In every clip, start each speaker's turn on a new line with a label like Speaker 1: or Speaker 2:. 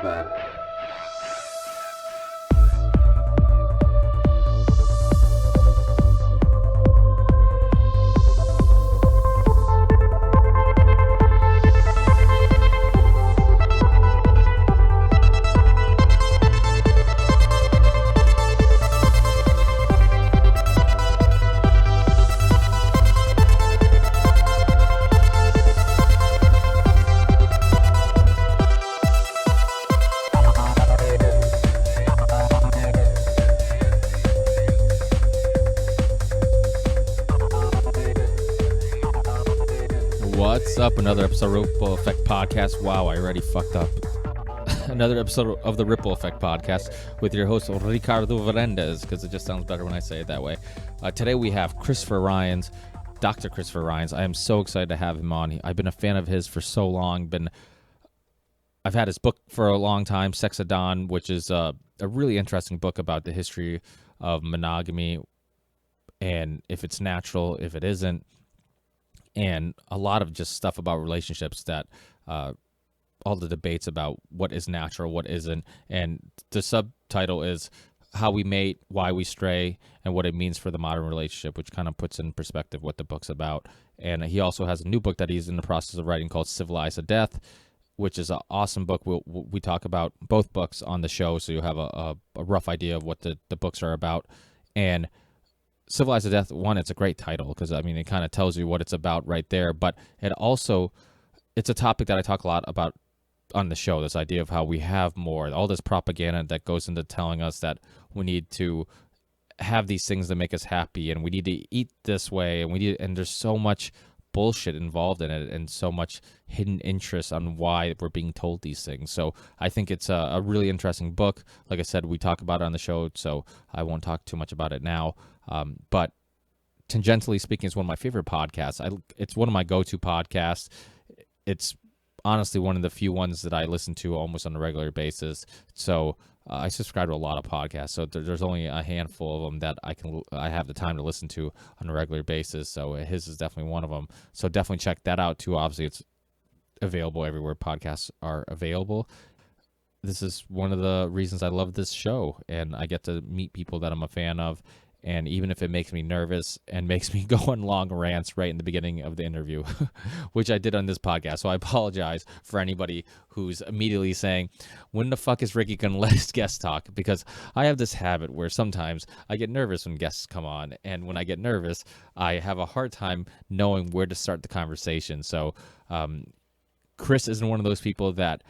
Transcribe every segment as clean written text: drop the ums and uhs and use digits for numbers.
Speaker 1: bad.
Speaker 2: What's up? Another episode of Ripple Effect Podcast. Wow, I already fucked up. Another episode of the Ripple Effect Podcast with your host, Ricardo Verendez, because it just sounds better when I say it that way. Today we have Christopher Ryans, Dr. Christopher Ryans. I am so excited to have him on. I've been a fan of his for so long. I've had his book for a long time, Sex at Dawn, which is a really interesting book about the history of monogamy and if it's natural, if it isn't. And a lot of just stuff about relationships that all the debates about what is natural, what isn't. And the subtitle is How We Mate, Why We Stray, and What It Means for the Modern Relationship, which kind of puts in perspective what the book's about. And he also has a new book that he's in the process of writing called Civilized Death, which is an awesome book. We talk about both books on the show, so you have a rough idea of what the books are about. And Civilized Death, one, it's a great title because, I mean, it kind of tells you what it's about right there. But it's a topic that I talk a lot about on the show, this idea of how we have more, all this propaganda that goes into telling us that we need to have these things that make us happy and we need to eat this way and there's so much bullshit involved in it and so much hidden interest on why we're being told these things. So I think it's a really interesting book. Like I said, we talk about it on the show, so I won't talk too much about it now. But Tangentially Speaking is one of my favorite podcasts. It's one of my go-to podcasts. It's honestly one of the few ones that I listen to almost on a regular basis. So I subscribe to a lot of podcasts. So there's only a handful of them that I have the time to listen to on a regular basis. So his is definitely one of them. So definitely check that out too. Obviously, it's available everywhere podcasts are available. This is one of the reasons I love this show, and I get to meet people that I'm a fan of. And even if it makes me nervous and makes me go on long rants right in the beginning of the interview, which I did on this podcast. So I apologize for anybody who's immediately saying, when the fuck is Ricky going to let his guest talk? Because I have this habit where sometimes I get nervous when guests come on. And when I get nervous, I have a hard time knowing where to start the conversation. So Chris isn't one of those people that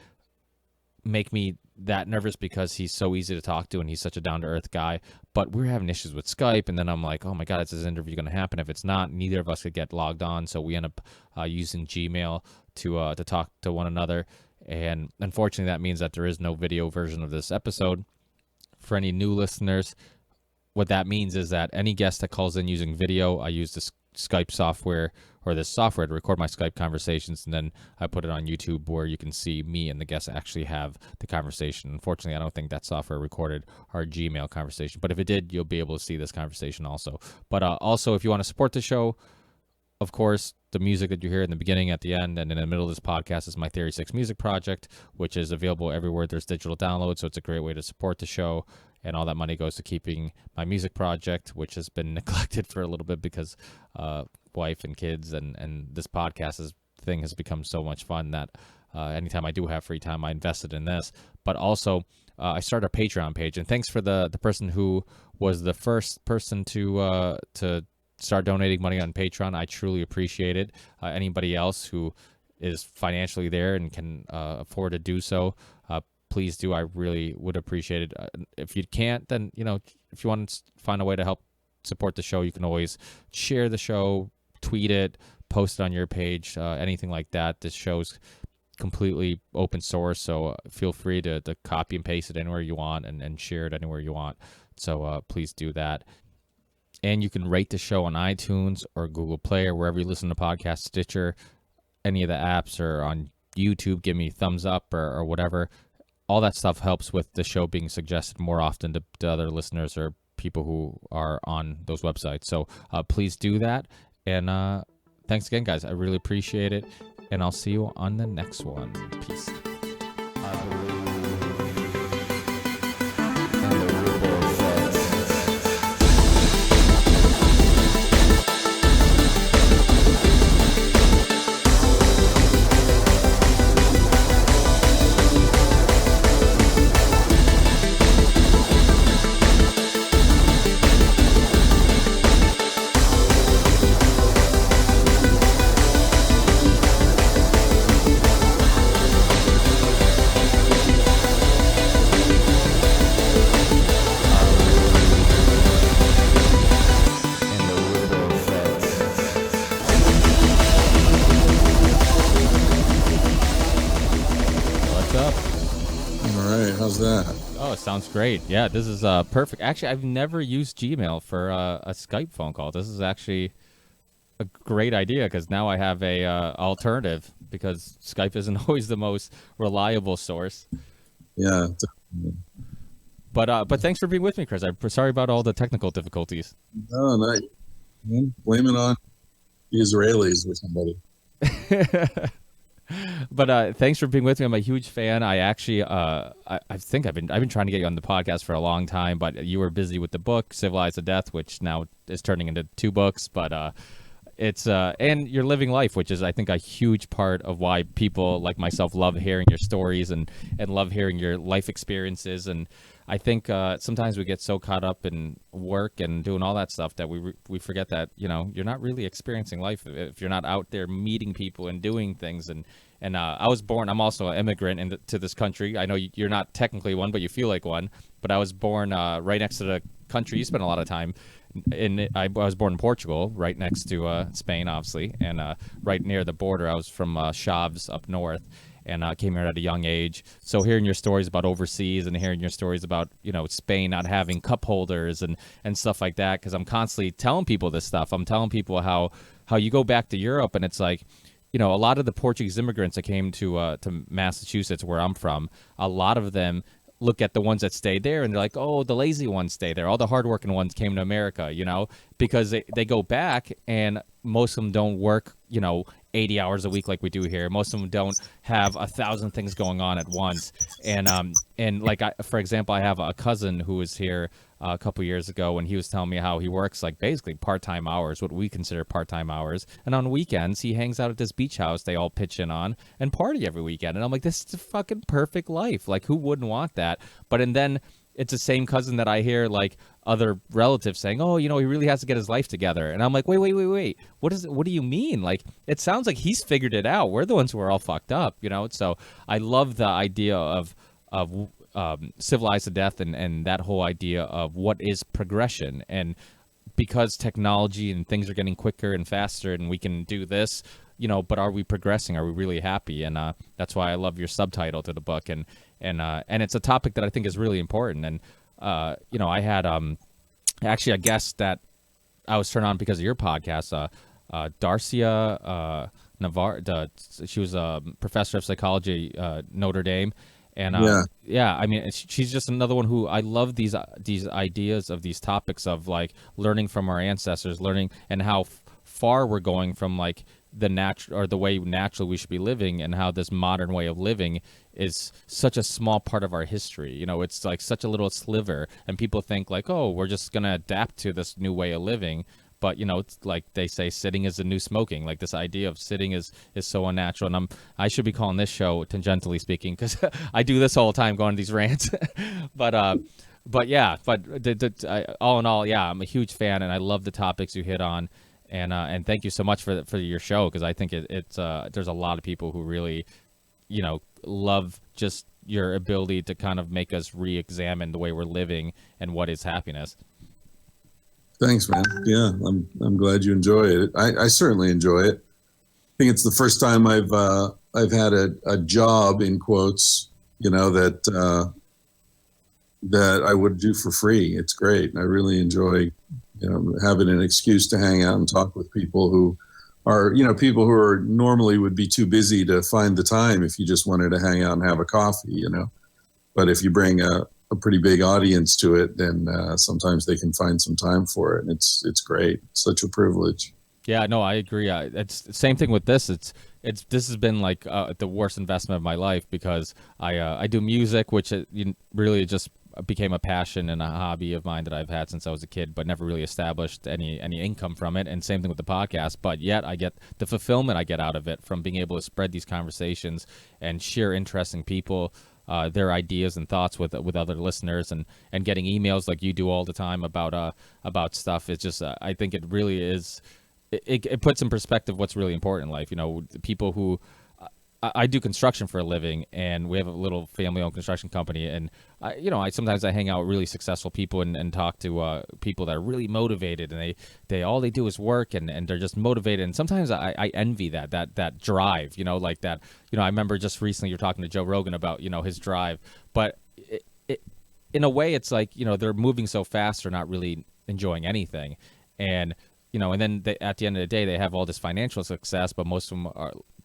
Speaker 2: make me that nervous because he's so easy to talk to and he's such a down-to-earth guy. But we're having issues with Skype, and then I'm like, oh my god, is this interview going to happen? If it's not, neither of us could get logged on, so we end up using Gmail to talk to one another. And unfortunately, that means that there is no video version of this episode. For any new listeners, what that means is that any guest that calls in using video, I use this Skype software or this software to record my Skype conversations, and then I put it on YouTube where you can see me and the guests actually have the conversation. Unfortunately, I don't think that software recorded our Gmail conversation, but if it did, you'll be able to see this conversation also. But also, if you want to support the show, of course, the music that you hear in the beginning, at the end, and in the middle of this podcast is my Theory 6 music project, which is available everywhere there's digital download, so it's a great way to support the show. And all that money goes to keeping my music project, which has been neglected for a little bit because wife and kids and this podcast thing has become so much fun that anytime I do have free time, I invested in this. But also, I started a Patreon page. And thanks for the person who was the first person to start donating money on Patreon. I truly appreciate it. Anybody else who is financially there and can afford to do so, please do. I really would appreciate it. If you can't, then, if you want to find a way to help support the show, you can always share the show, tweet it, post it on your page, anything like that. This show's completely open source, so feel free to copy and paste it anywhere you want and share it anywhere you want. So please do that. And you can rate the show on iTunes or Google Play or wherever you listen to podcasts, Stitcher, any of the apps, or on YouTube. Give me a thumbs up or whatever. All that stuff helps with the show being suggested more often to other listeners or people who are on those websites. So please do that. And thanks again, guys. I really appreciate it. And I'll see you on the next one. Peace. sounds great. Yeah, this is perfect. Actually, I've never used Gmail for a Skype phone call. This is actually a great idea because now I have a alternative because Skype isn't always the most reliable source.
Speaker 1: Yeah.
Speaker 2: But thanks for being with me, Chris. I'm sorry about all the technical difficulties.
Speaker 1: No, not blame it on the Israelis or somebody.
Speaker 2: But thanks for being with me. I'm a huge fan. I actually, I think I've been trying to get you on the podcast for a long time, but you were busy with the book Civilized Death, which now is turning into 2 books. But it's and you're living life, which is I think a huge part of why people like myself love hearing your stories and love hearing your life experiences. And I think sometimes we get so caught up in work and doing all that stuff that we forget that you're not really experiencing life if you're not out there meeting people and doing things. And I was born. I'm also an immigrant into this country. I know you're not technically one, but you feel like one. But I was born right next to the country you spent a lot of time. I was born in Portugal, right next to Spain, obviously, and right near the border. I was from Chaves up north, and came here at a young age. So hearing your stories about overseas and hearing your stories about Spain not having cup holders and stuff like that, because I'm constantly telling people this stuff. I'm telling people how you go back to Europe and it's like, a lot of the Portuguese immigrants that came to Massachusetts, where I'm from, a lot of them look at the ones that stayed there and they're like, oh, the lazy ones stay there. All the hardworking ones came to America, because they go back and most of them don't work, 80 hours a week like we do here. Most of them don't have 1,000 things going on at once. And like, for example, I have a cousin who was here a couple years ago, and he was telling me how he works like basically part-time hours, what we consider part-time hours. And on weekends, he hangs out at this beach house they all pitch in on and party every weekend. And I'm like, this is a fucking perfect life. Like, who wouldn't want that? And then it's the same cousin that I hear like other relatives saying, oh, he really has to get his life together. And I'm like, wait. What do you mean? Like, it sounds like he's figured it out. We're the ones who are all fucked up, So I love the idea of Civilized Death and that whole idea of what is progression. And because technology and things are getting quicker and faster and we can do this, but are we progressing? Are we really happy? And that's why I love your subtitle to the book. And it's a topic that I think is really important. And I had actually a guest that I was turned on because of your podcast, Darcia Navarre. She was a professor of psychology at Notre Dame. And I mean, she's just another one who I love these ideas of these topics of like learning from our ancestors, learning and how far we're going from like the natural or the way naturally we should be living, and how this modern way of living is such a small part of our history. It's like such a little sliver, and people think like, oh, we're just gonna adapt to this new way of living. But it's like they say, sitting is the new smoking. Like this idea of sitting is so unnatural. And I should be calling this show Tangentially Speaking, because I do this all the time, going to these rants. But all in all, yeah, I'm a huge fan, and I love the topics you hit on. And thank you so much for your show, because I think it's there's a lot of people who really, love just your ability to kind of make us re-examine the way we're living and what is happiness.
Speaker 1: Thanks, man. Yeah, I'm glad you enjoy it. I certainly enjoy it. I think it's the first time I've had a job in quotes, that I would do for free. It's great. I really enjoy, having an excuse to hang out and talk with people who are, people who are normally would be too busy to find the time if you just wanted to hang out and have a coffee, But if you bring a pretty big audience to it, then sometimes they can find some time for it. And it's great. It's such a privilege.
Speaker 2: Yeah, no, I agree. It's the same thing with this. This has been like the worst investment of my life, because I do music, which really just became a passion and a hobby of mine that I've had since I was a kid, but never really established any income from it. And same thing with the podcast. But yet I get the fulfillment I get out of it from being able to spread these conversations and share interesting people, their ideas and thoughts with other listeners, and getting emails like you do all the time about stuff. It's just I think it really is. It puts in perspective what's really important in life. People who I do construction for a living, and we have a little family-owned construction company. And I sometimes I hang out with really successful people and talk to people that are really motivated, and they all they do is work, and they're just motivated. And sometimes I envy that drive, like that. I remember just recently you were talking to Joe Rogan about his drive, but in a way, it's like, they're moving so fast, they're not really enjoying anything. And, and then at the end of the day, they have all this financial success, but most of them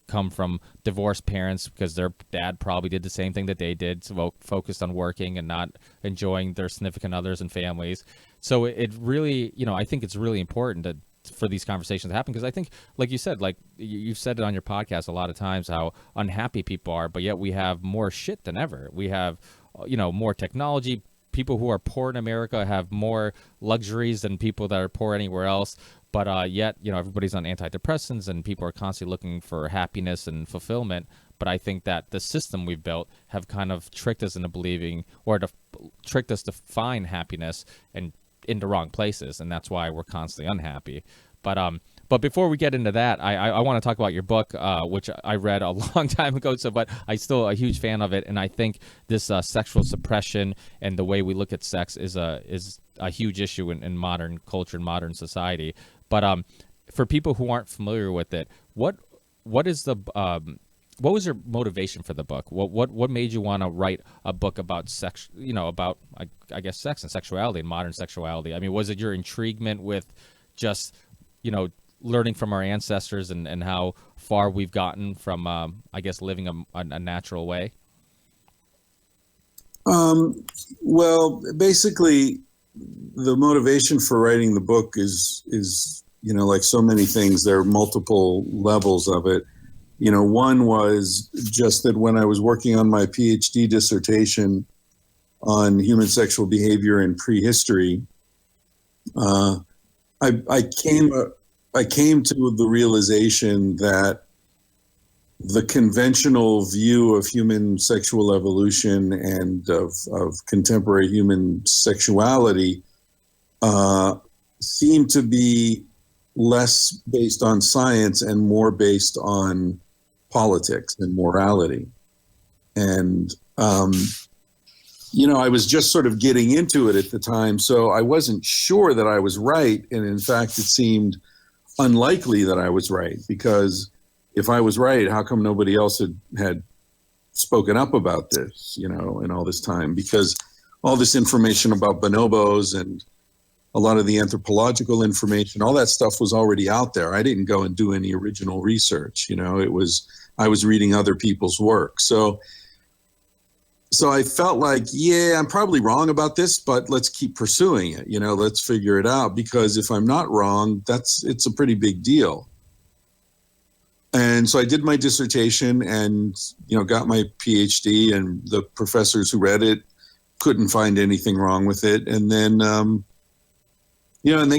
Speaker 2: come from divorced parents because their dad probably did the same thing that they did, so focused on working and not enjoying their significant others and families. So it really, I think it's really important for these conversations to happen, because I think, like you said, like you've said it on your podcast a lot of times, how unhappy people are, but yet we have more shit than ever. We have, more technology. People who are poor in America have more luxuries than people that are poor anywhere else. But yet, everybody's on antidepressants and people are constantly looking for happiness and fulfillment. But I think that the system we've built have kind of tricked us into believing, or tricked us to find happiness and in the wrong places. And that's why we're constantly unhappy. But before we get into that, I want to talk about your book, which I read a long time ago. But I'm still a huge fan of it, and I think this sexual suppression and the way we look at sex is a huge issue in modern culture and modern society. But for people who aren't familiar with it, what was your motivation for the book? What made you want to write a book about sex? About I guess sex and sexuality and modern sexuality. I mean, was it your intriguement with just learning from our ancestors and how far we've gotten from, I guess, living a natural way?
Speaker 1: Well, basically, the motivation for writing the book is like so many things, there are multiple levels of it. One was just that when I was working on my PhD dissertation on human sexual behavior in prehistory, I came to the realization that the conventional view of human sexual evolution and of contemporary human sexuality seemed to be less based on science and more based on politics and morality. And, I was just sort of getting into it at the time, so I wasn't sure that I was right. And in fact, it seemed unlikely that I was right, because if I was right, how come nobody else had spoken up about this, in all this time? Because all this information about bonobos and a lot of the anthropological information, all that stuff was already out there. I didn't go and do any original research. I was reading other people's work. So I felt like, yeah, I'm probably wrong about this, but let's keep pursuing it. Let's figure it out, because if I'm not wrong, it's a pretty big deal. And so I did my dissertation and, got my PhD, and the professors who read it couldn't find anything wrong with it. And then, and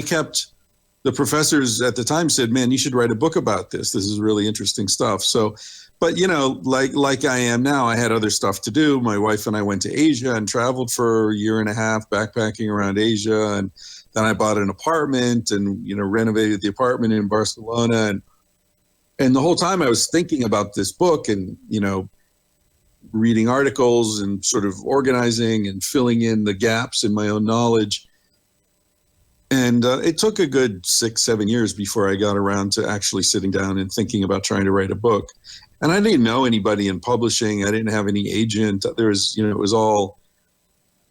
Speaker 1: the professors at the time said, man, you should write a book about this. This is really interesting stuff. So, but, like I am now, I had other stuff to do. My wife and I went to Asia and traveled for a year and a half backpacking around Asia. And then I bought an apartment and, renovated the apartment in Barcelona. And the whole time I was thinking about this book and, reading articles and sort of organizing and filling in the gaps in my own knowledge. And it took a good 6-7 years before I got around to actually sitting down and thinking about trying to write a book. And I didn't know anybody in publishing. I didn't have any agent. There was, it was all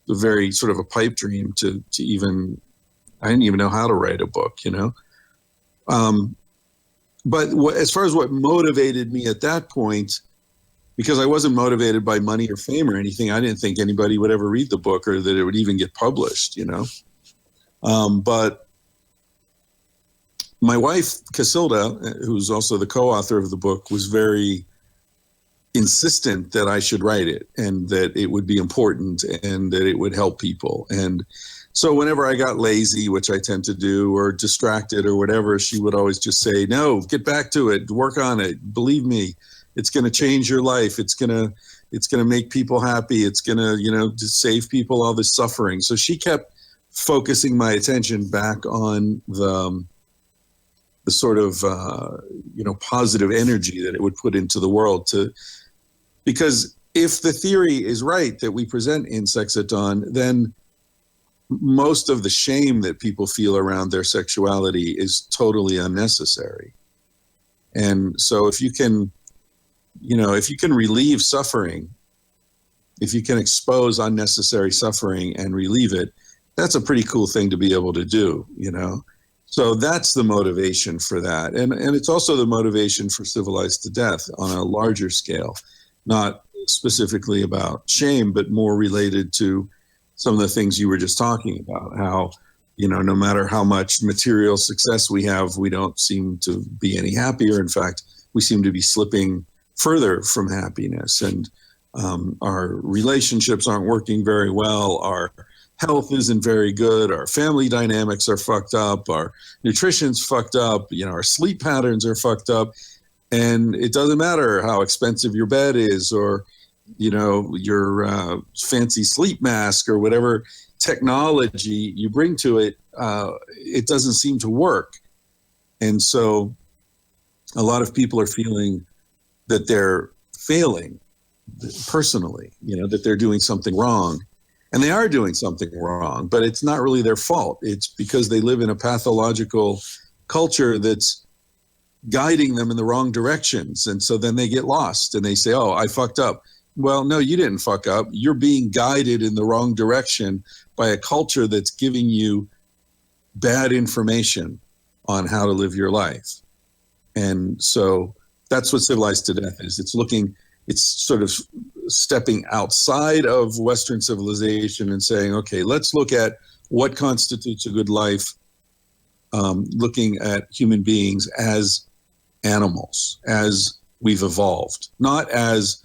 Speaker 1: a very sort of a pipe dream to even, I didn't even know how to write a book, But as far as what motivated me at that point, because I wasn't motivated by money or fame or anything, I didn't think anybody would ever read the book or that it would even get published, But my wife, Casilda, who's also the co-author of the book, was very insistent that I should write it and that it would be important and that it would help people. And so whenever I got lazy, which I tend to do, or distracted or whatever, she would always just say, no, get back to it, work on it. Believe me, it's going to change your life. It's going to make people happy. It's going to, just save people all this suffering. So she kept focusing my attention back on the sort of, positive energy that it would put into the world because if the theory is right that we present in Sex at Dawn, then most of the shame that people feel around their sexuality is totally unnecessary. And so if you can relieve suffering if you can expose unnecessary suffering and relieve it, that's a pretty cool thing to be able to do, you know? So that's the motivation for that. And it's also the motivation for Civilized Death on a larger scale, not specifically about shame, but more related to some of the things you were just talking about, how, you know, no matter how much material success we have, we don't seem to be any happier. In fact, we seem to be slipping further from happiness, and our relationships aren't working very well. Our health isn't very good. Our family dynamics are fucked up. Our nutrition's fucked up. You know, our sleep patterns are fucked up. And it doesn't matter how expensive your bed is, or, you know, your fancy sleep mask, or whatever technology you bring to it, it doesn't seem to work. And so a lot of people are feeling that they're failing personally, you know, that they're doing something wrong. And they are doing something wrong, but it's not really their fault. It's because they live in a pathological culture that's guiding them in the wrong directions. And so then they get lost and they say, oh, I fucked up. Well, no, you didn't fuck up. You're being guided in the wrong direction by a culture that's giving you bad information on how to live your life. And so that's what Civilized Death is. It's sort of stepping outside of Western civilization and saying, okay, let's look at what constitutes a good life, looking at human beings as animals, as we've evolved, not as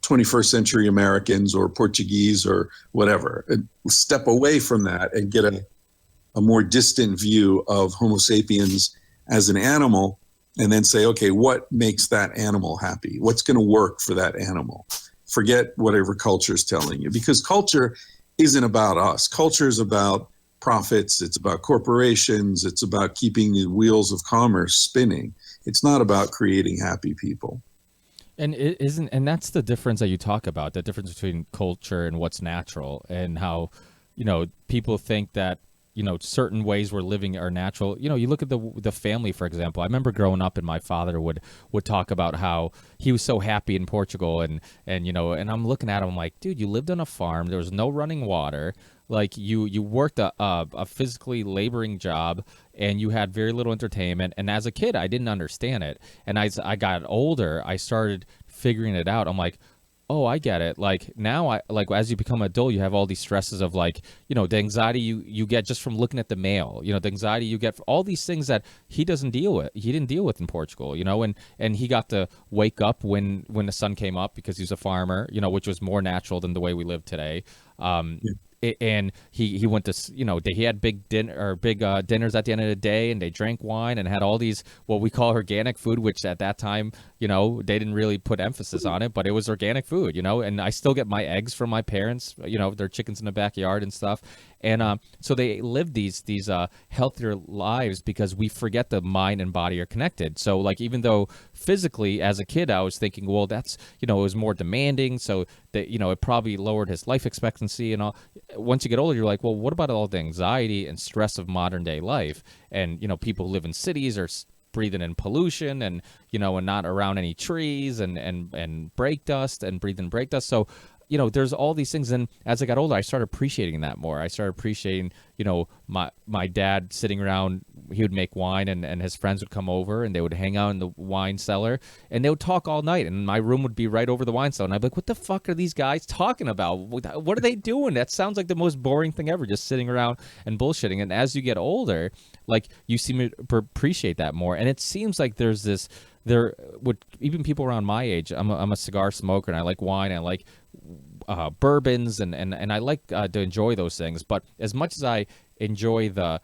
Speaker 1: 21st century Americans or Portuguese or whatever. Step away from that and get a more distant view of Homo sapiens as an animal, and then say, okay, what makes that animal happy? What's going to work for that animal? Forget whatever culture is telling you, because culture isn't about us. Culture is about profits. It's about corporations. It's about keeping the wheels of commerce spinning. It's not about creating happy people.
Speaker 2: And it isn't, and that's the difference that you talk about, the difference between culture and what's natural, and how, you know, people think that, you know, certain ways we're living are natural. You know, you look at the family, for example. I remember growing up, and my father would talk about how he was so happy in Portugal, and you know, and I'm looking at him like, dude, you lived on a farm. There was no running water. Like you worked a physically laboring job, and you had very little entertainment. And as a kid, I didn't understand it. And as I got older, I started figuring it out. I'm like, oh, I get it. Like now, as you become an adult, you have all these stresses of, like, you know, the anxiety you get just from looking at the mail, you know, the anxiety you get for all these things that he doesn't deal with. He didn't deal with in Portugal, you know, and he got to wake up when the sun came up because he was a farmer, you know, which was more natural than the way we live today. And he went to, you know, he had big dinners at the end of the day, and they drank wine and had all these what we call organic food, which at that time, you know, they didn't really put emphasis on it, but it was organic food, you know. And I still get my eggs from my parents, you know, their chickens in the backyard and stuff. And so they live these healthier lives because we forget the mind and body are connected. So, like, even though physically as a kid I was thinking, well, that's, you know, it was more demanding, so that, you know, it probably lowered his life expectancy and all. Once you get older, you're like, well, what about all the anxiety and stress of modern day life? And, you know, people who live in cities are breathing in pollution, and, you know, and not around any trees, and brake dust, and breathing brake dust. So, you know, there's all these things. And as I got older, I started appreciating that more. I started appreciating, you know, my dad sitting around. He would make wine, and his friends would come over, and they would hang out in the wine cellar, and they would talk all night. And my room would be right over the wine cellar. And I'd be like, what the fuck are these guys talking about? What are they doing? That sounds like the most boring thing ever, just sitting around and bullshitting. And as you get older, like, you seem to appreciate that more. And it seems like there's this, there would, even people around my age, I'm a cigar smoker, and I like wine, and I like bourbons, and I like to enjoy those things. But as much as I enjoy the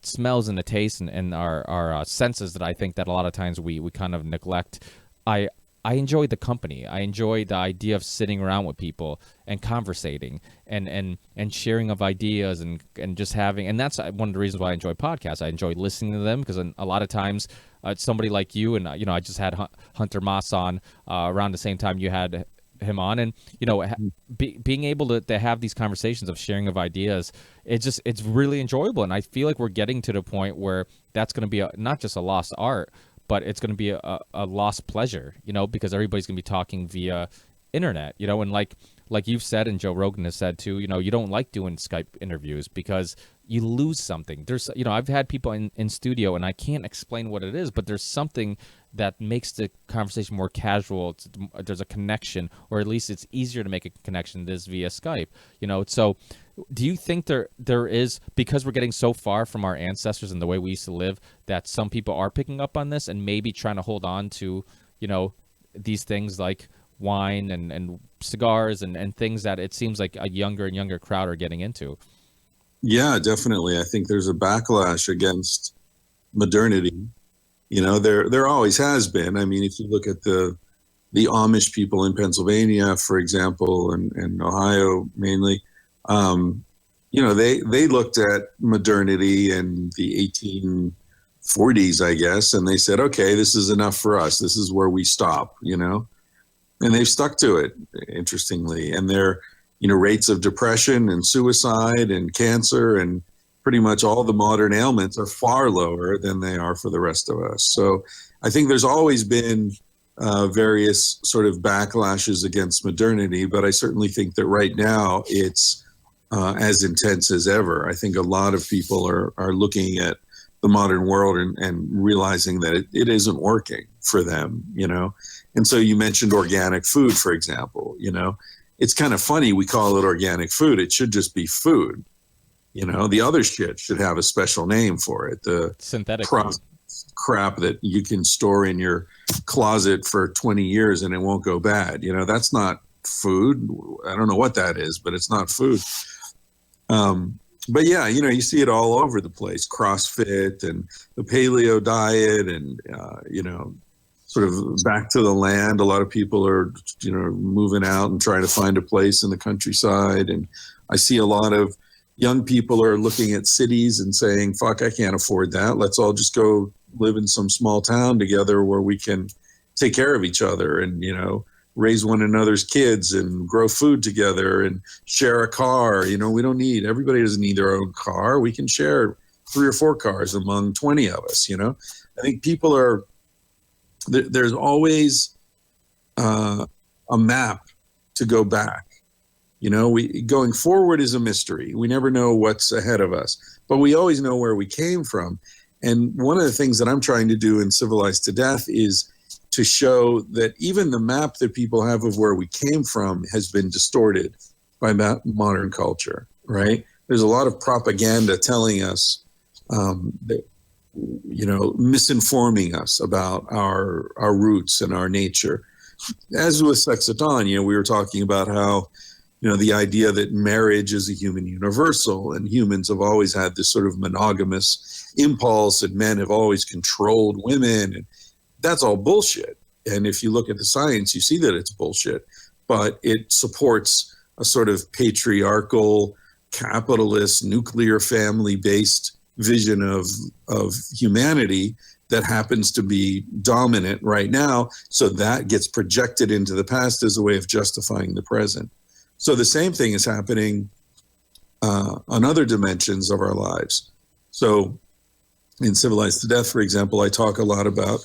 Speaker 2: smells and the taste and our senses that I think that a lot of times we kind of neglect, I enjoy the company. I enjoy the idea of sitting around with people and conversating and sharing of ideas and just having, and that's one of the reasons why I enjoy podcasts. I enjoy listening to them because a lot of times somebody like you, and you know, I just had Hunter Moss on around the same time you had him on, and, you know, being able to have these conversations of sharing of ideas, it's really enjoyable. And I feel like we're getting to the point where that's going to be not just a lost art, but it's going to be a lost pleasure, you know, because everybody's going to be talking via internet, you know. And like like you've said, and Joe Rogan has said too, you don't like doing Skype interviews because you lose something. There's, I've had people in studio and I can't explain what it is, but there's something that makes the conversation more casual. There's a connection, or at least it's easier to make a connection than this via Skype, So do you think there is, because we're getting so far from our ancestors and the way we used to live, that some people are picking up on this and maybe trying to hold on to, these things like wine and cigars and things that it seems like a younger and younger crowd are getting into?
Speaker 1: Yeah, definitely. I think there's a backlash against modernity. There always has been. I mean, if you look at the Amish people in Pennsylvania, for example, and Ohio mainly, they looked at modernity in the 1840s, I guess, and they said, okay, this is enough for us. This is where we stop, and they've stuck to it, interestingly. And their, rates of depression and suicide and cancer and pretty much all the modern ailments are far lower than they are for the rest of us. So I think there's always been various sort of backlashes against modernity, but I certainly think that right now it's as intense as ever. I think a lot of people are looking at the modern world and realizing that it isn't working for them, And so you mentioned organic food, for example, It's kind of funny we call it organic food. It should just be food. The other shit should have a special name for it. The
Speaker 2: synthetic
Speaker 1: crap that you can store in your closet for 20 years and it won't go bad. That's not food. I don't know what that is, but it's not food. But yeah, you see it all over the place. CrossFit and the paleo diet and, sort of back to the land. A lot of people are, moving out and trying to find a place in the countryside. And I see a lot of young people are looking at cities and saying, fuck, I can't afford that. Let's all just go live in some small town together where we can take care of each other and, raise one another's kids and grow food together and share a car. Everybody doesn't need their own car. We can share 3 or 4 cars among 20 of us. I think people are, there's always a map to go back. Going forward is a mystery. We never know what's ahead of us, but we always know where we came from. And one of the things that I'm trying to do in Civilized Death is to show that even the map that people have of where we came from has been distorted by modern culture, right? There's a lot of propaganda telling us that, misinforming us about our roots and our nature. As with Sexaton, we were talking about how, the idea that marriage is a human universal and humans have always had this sort of monogamous impulse and men have always controlled women. And that's all bullshit. And if you look at the science, you see that it's bullshit, but it supports a sort of patriarchal, capitalist, nuclear family-based vision of humanity that happens to be dominant right now. So that gets projected into the past as a way of justifying the present. So the same thing is happening on other dimensions of our lives. So in Civilized Death, for example, I talk a lot about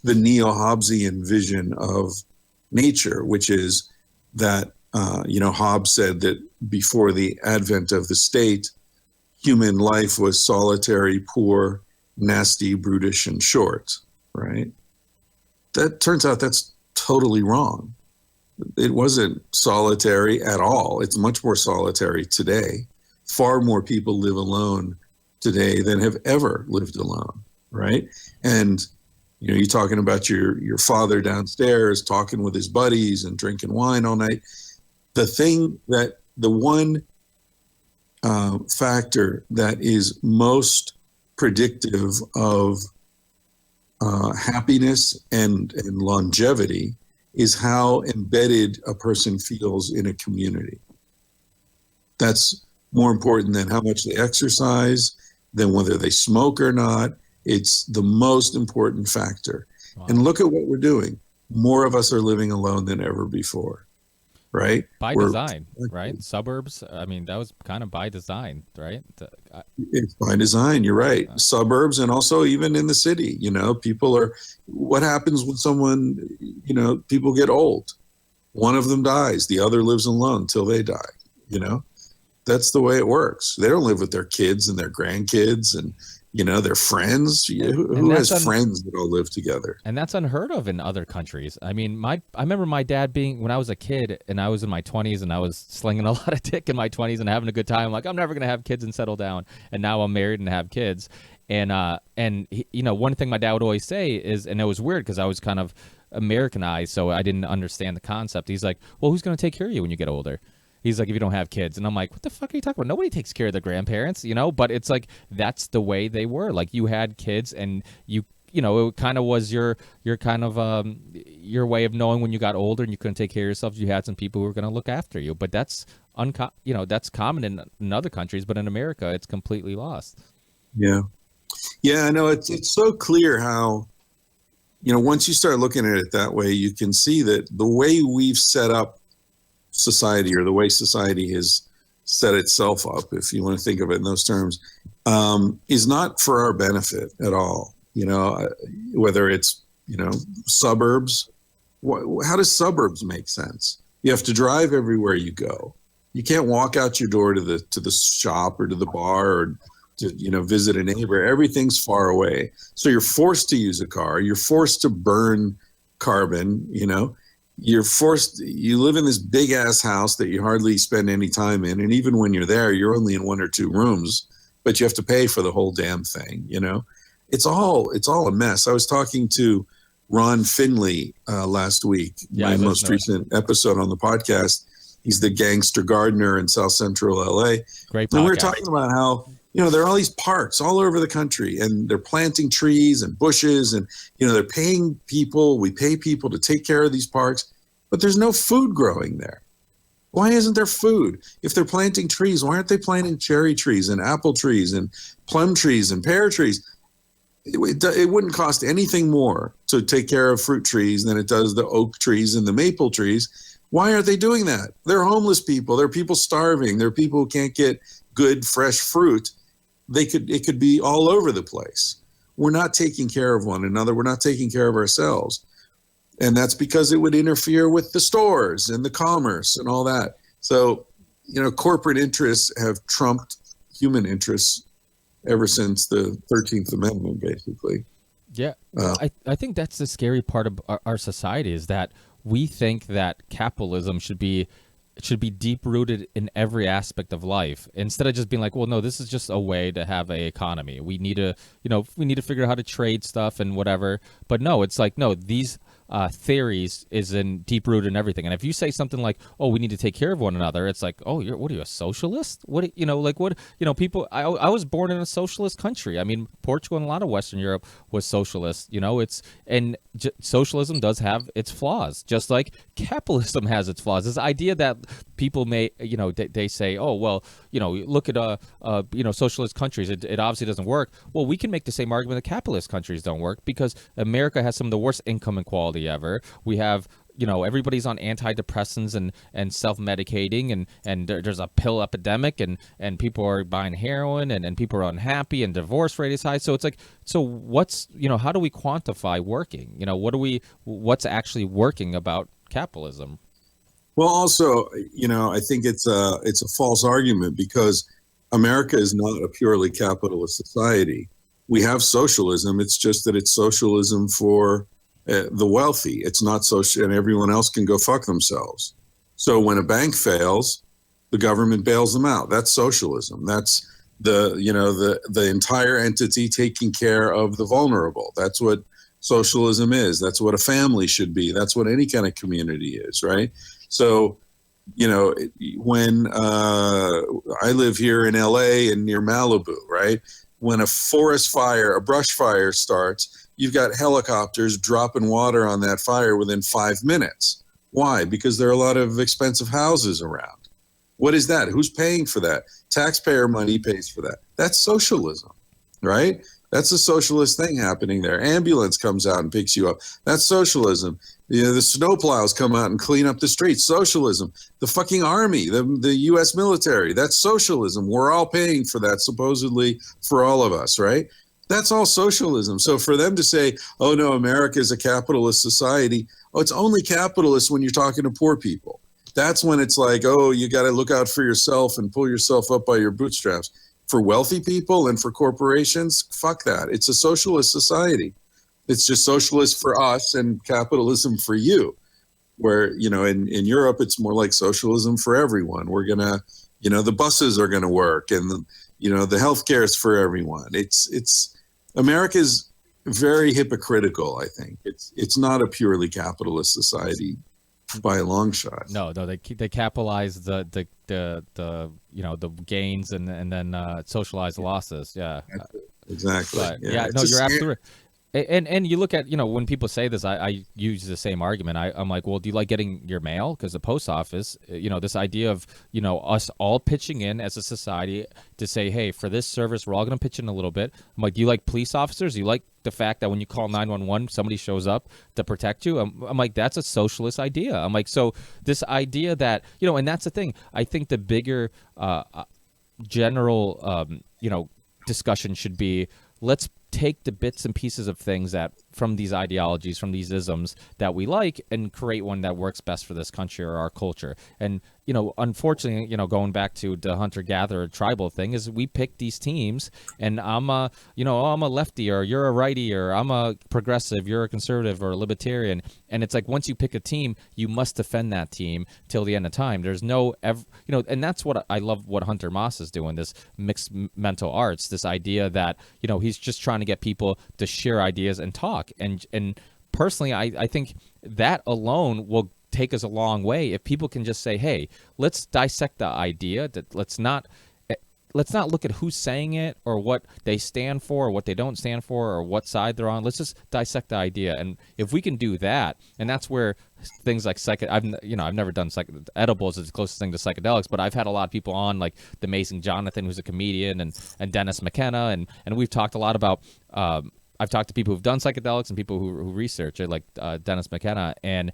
Speaker 1: the neo-Hobbesian vision of nature, which is that, Hobbes said that before the advent of the state, human life was solitary, poor, nasty, brutish, and short, right? That turns out that's totally wrong. It wasn't solitary at all. It's much more solitary today. Far more people live alone today than have ever lived alone, right? And you're talking about your father downstairs talking with his buddies and drinking wine all night. The one factor that is most predictive of happiness and longevity is how embedded a person feels in a community. That's more important than how much they exercise, than whether they smoke or not. It's the most important factor. Wow. And look at what we're doing. More of us are living alone than ever before, right?
Speaker 2: By design, right? Suburbs, I mean, that was kind of by design, right?
Speaker 1: It's by design, you're right. Suburbs and also even in the city, people are, what happens when someone, people get old? One of them dies, the other lives alone until they die. You know, that's the way it works. They don't live with their kids and their grandkids and, you know, their friends. Who has friends that all live together?
Speaker 2: And that's unheard of in other countries. I mean, I remember my dad when I was a kid and I was in my 20s and I was slinging a lot of dick in my 20s and having a good time. Like, I'm never going to have kids and settle down. And now I'm married and have kids. And you know, one thing my dad would always say is, and it was weird because I was kind of Americanized, so I didn't understand the concept. He's like, well, who's going to take care of you when you get older? He's like, if you don't have kids. And I'm like, what the fuck are you talking about? Nobody takes care of their grandparents, you know? But it's like, that's the way they were. Like, you had kids and you know, it kind of was your kind of your way of knowing when you got older and you couldn't take care of yourself. You had some people who were going to look after you. But that's you know, that's common in other countries, but in America, it's completely lost.
Speaker 1: Yeah. Yeah, I know. It's so clear how, you know, once you start looking at it that way, you can see that the way we've set up society, or the way society has set itself up, if you want to think of it in those terms, is not for our benefit at all. You know, whether it's, you know, suburbs, how does suburbs make sense? You have to drive everywhere you go. You can't walk out your door to the shop or to the bar or to, you know, visit a neighbor. Everything's far away. So you're forced to use a car. You're forced to burn carbon, you know. You live in this big ass house that you hardly spend any time in. And even when you're there, you're only in one or two rooms, but you have to pay for the whole damn thing. You know, it's all a mess. I was talking to Ron Finley last week, my most recent episode on the podcast. He's the gangster gardener in South Central LA.
Speaker 2: Great podcast.
Speaker 1: And we were talking about how, you know, there are all these parks all over the country and they're planting trees and bushes and, you know, they're paying people. We pay people to take care of these parks, but there's no food growing there. Why isn't there food? If they're planting trees, why aren't they planting cherry trees and apple trees and plum trees and pear trees? It wouldn't cost anything more to take care of fruit trees than it does the oak trees and the maple trees. Why aren't they doing that? They're homeless people. They're people starving. They're people who can't get good, fresh fruit. It could be all over the place. We're not taking care of one another. We're not taking care of ourselves. And that's because it would interfere with the stores and the commerce and all that. So, you know, corporate interests have trumped human interests ever since the 13th Amendment, basically.
Speaker 2: Yeah. I think that's the scary part of our society, is that we think that capitalism should be deep rooted in every aspect of life, instead of just being like, well, no, this is just a way to have an economy. We need to figure out how to trade stuff and whatever. But no, it's like, no, these theories is in deep rooted in everything. And if you say something like, oh, we need to take care of one another, it's like, oh, what are you, a socialist? What, you know, like what, you know, people, I was born in a socialist country. I mean, Portugal and a lot of Western Europe was socialist, you know, socialism does have its flaws, just like capitalism has its flaws. This idea that people may, you know, they say, oh, well, you know, look at, you know, socialist countries, it obviously doesn't work. Well, we can make the same argument that capitalist countries don't work, because America has some of the worst income inequality ever. We have, you know, everybody's on antidepressants and self-medicating, and there's a pill epidemic, and people are buying heroin, and people are unhappy, and divorce rate is high. So it's like, so what's, you know, how do we quantify working? You know, what's actually working about capitalism?
Speaker 1: Well, also, you know, I think it's a false argument, because America is not a purely capitalist society. We have socialism. It's just that it's socialism for the wealthy. It's not social, and everyone else can go fuck themselves. So when a bank fails, the government bails them out. That's socialism. That's the entire entity taking care of the vulnerable. That's what socialism is. That's what a family should be. That's what any kind of community is, right? So, you know, when I live here in LA and near Malibu, right? When a forest fire, a brush fire starts, you've got helicopters dropping water on that fire within 5 minutes. Why? Because there are a lot of expensive houses around. What is that? Who's paying for that? Taxpayer money pays for that. That's socialism, right? That's a socialist thing happening there. Ambulance comes out and picks you up. That's socialism. You know, the snowplows come out and clean up the streets. Socialism. The fucking army, the U.S. military. That's socialism. We're all paying for that, supposedly, for all of us, right? That's all socialism. So for them to say, oh no, America is a capitalist society, oh, it's only capitalist when you're talking to poor people. That's when it's like, oh, you got to look out for yourself and pull yourself up by your bootstraps. For wealthy people and for corporations, fuck that. It's a socialist society. It's just socialist for us and capitalism for you. Where, in Europe, it's more like socialism for everyone. We're going to, the buses are going to work and, the healthcare is for everyone. It's America's very hypocritical, I think. It's not a purely capitalist society by a long shot.
Speaker 2: No, they capitalize the gains and then socialize the losses. Yeah,
Speaker 1: exactly.
Speaker 2: But you're absolutely right. And you look at, when people say this, I use the same argument. I'm like, well, do you like getting your mail? Because the post office, this idea of, us all pitching in as a society to say, hey, for this service, we're all going to pitch in a little bit. I'm like, do you like police officers? Do you like the fact that when you call 911, somebody shows up to protect you? I'm like, that's a socialist idea. I'm like, so this idea that, and that's the thing. I think the bigger general, discussion should be, let's take the bits and pieces of things that from these ideologies, from these isms that we like, and create one that works best for this country or our culture. And unfortunately, going back to the hunter-gatherer tribal thing, is we pick these teams, and I'm a lefty, or you're a righty, or I'm a progressive, you're a conservative or a libertarian. And it's like, once you pick a team, you must defend that team till the end of time. There's no, and that's what I love what Hunter Moss is doing, this mixed mental arts, this idea that, he's just trying to get people to share ideas and talk. And personally, I think that alone will take us a long way if people can just say, hey, let's dissect the idea. That let's not look at who's saying it or what they stand for or what they don't stand for or what side they're on. Let's just dissect the idea. And if we can do that, and that's where things like I've never done edibles is the closest thing to psychedelics, but I've had a lot of people on, like the amazing Jonathan, who's a comedian, and Dennis McKenna, and we've talked a lot about. I've talked to people who've done psychedelics and people who research it, like Dennis McKenna, and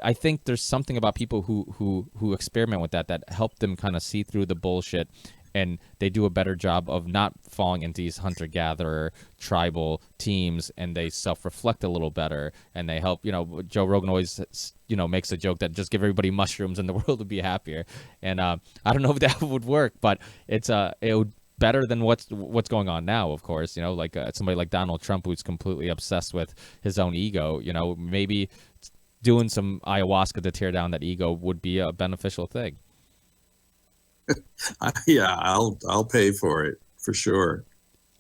Speaker 2: I think there's something about people who experiment with that help them kind of see through the bullshit, and they do a better job of not falling into these hunter-gatherer tribal teams, and they self-reflect a little better, and they help. Joe Rogan always makes a joke that just give everybody mushrooms and the world would be happier, and I don't know if that would work, but it would better than what's going on now, of course. Like somebody like Donald Trump, who's completely obsessed with his own ego. Maybe doing some ayahuasca to tear down that ego would be a beneficial thing.
Speaker 1: Yeah, I'll pay for it for sure.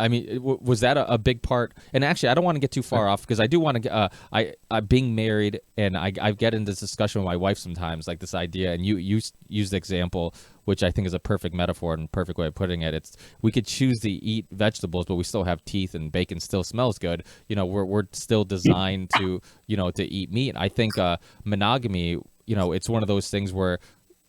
Speaker 2: I mean, was that a big part? And actually, I don't want to get too far off, because I do want to. I being married, and I get into this discussion with my wife sometimes, like this idea. And you use the example, which I think is a perfect metaphor and perfect way of putting it. It's, we could choose to eat vegetables, but we still have teeth, and bacon still smells good. We're still designed to to eat meat. I think monogamy. It's one of those things where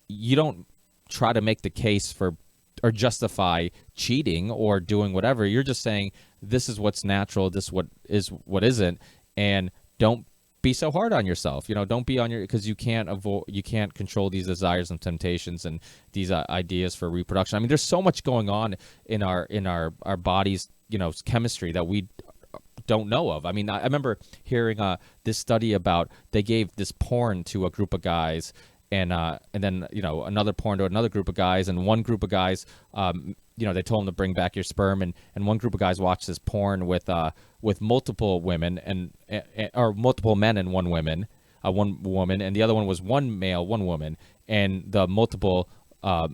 Speaker 2: you don't try to make the case for or justify cheating or doing whatever. You're just saying, this is what's natural, this what isn't, and don't be so hard on yourself. Don't be on because you can't control these desires and temptations and these ideas for reproduction. I mean, there's so much going on in our bodies, chemistry that we don't know of. I mean, I remember hearing this study about, they gave this porn to a group of guys, and then another porn to another group of guys, and one group of guys, they told them to bring back your sperm, and one group of guys watched this porn with multiple women or multiple men and one woman, and the other one was one male, one woman, and the multiple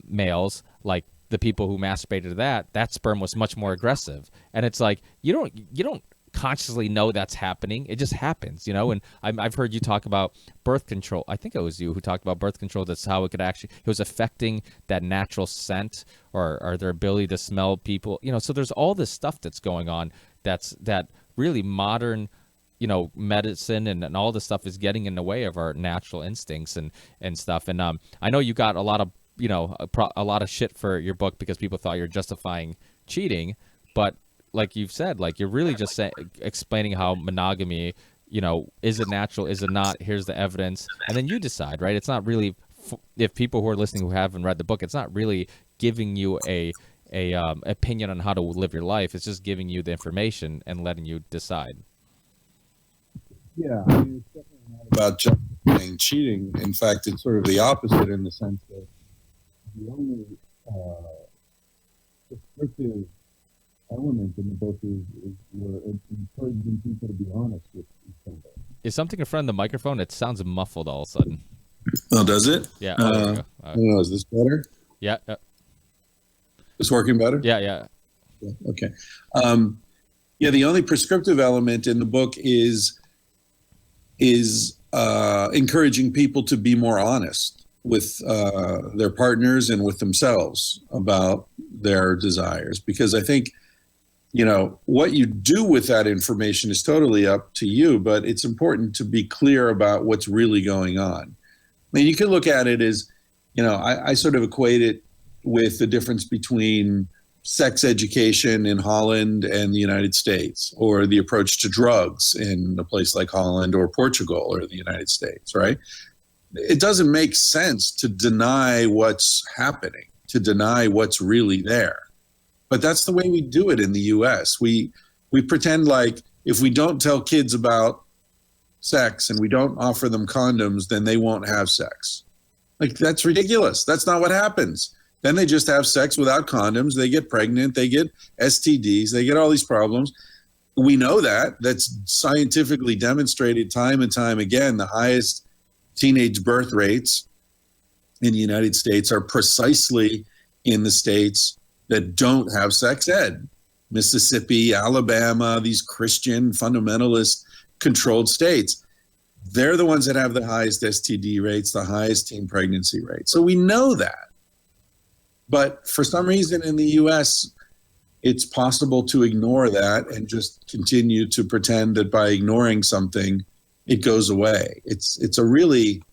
Speaker 2: males, like the people who masturbated to that sperm was much more aggressive, and it's like you don't consciously know that's happening. It just happens, and I've heard you talk about birth control. I think it was you who talked about birth control. That's how it was affecting that natural scent or their ability to smell people, so there's all this stuff that's going on that really modern medicine and all this stuff is getting in the way of our natural instincts and stuff. And I know you got a lot of a lot of shit for your book because people thought you're justifying cheating, but like you've said, like you're really just explaining how monogamy, is it natural, is it not? Here's the evidence, and then you decide, right? It's not really, if people who are listening who haven't read the book, it's not really giving you a opinion on how to live your life. It's just giving you the information and letting you decide.
Speaker 1: Yeah, I mean, it's definitely not about justifying cheating. In fact, it's sort of the opposite in the sense that the only descriptive element in the book is we're encouraging people to be honest with each other.
Speaker 2: Is something in front of the microphone? It sounds muffled all of a sudden.
Speaker 1: Oh, does it?
Speaker 2: Yeah.
Speaker 1: I don't know. Is this better?
Speaker 2: Yeah.
Speaker 1: Is working better?
Speaker 2: Yeah.
Speaker 1: Okay. The only prescriptive element in the book is encouraging people to be more honest with their partners and with themselves about their desires, because I think, what you do with that information is totally up to you, but it's important to be clear about what's really going on. I mean, you can look at it as, I sort of equate it with the difference between sex education in Holland and the United States, or the approach to drugs in a place like Holland or Portugal or the United States, right? It doesn't make sense to deny what's happening, to deny what's really there. But that's the way we do it in the US. We pretend like if we don't tell kids about sex and we don't offer them condoms, then they won't have sex. Like, that's ridiculous. That's not what happens. Then they just have sex without condoms. They get pregnant. They get STDs. They get all these problems. We know that. That's scientifically demonstrated time and time again. The highest teenage birth rates in the United States are precisely in the states that don't have sex ed. Mississippi, Alabama, these Christian fundamentalist controlled states. They're the ones that have the highest STD rates, the highest teen pregnancy rates. So we know that. But for some reason in the US, it's possible to ignore that and just continue to pretend that by ignoring something, it goes away. It's a really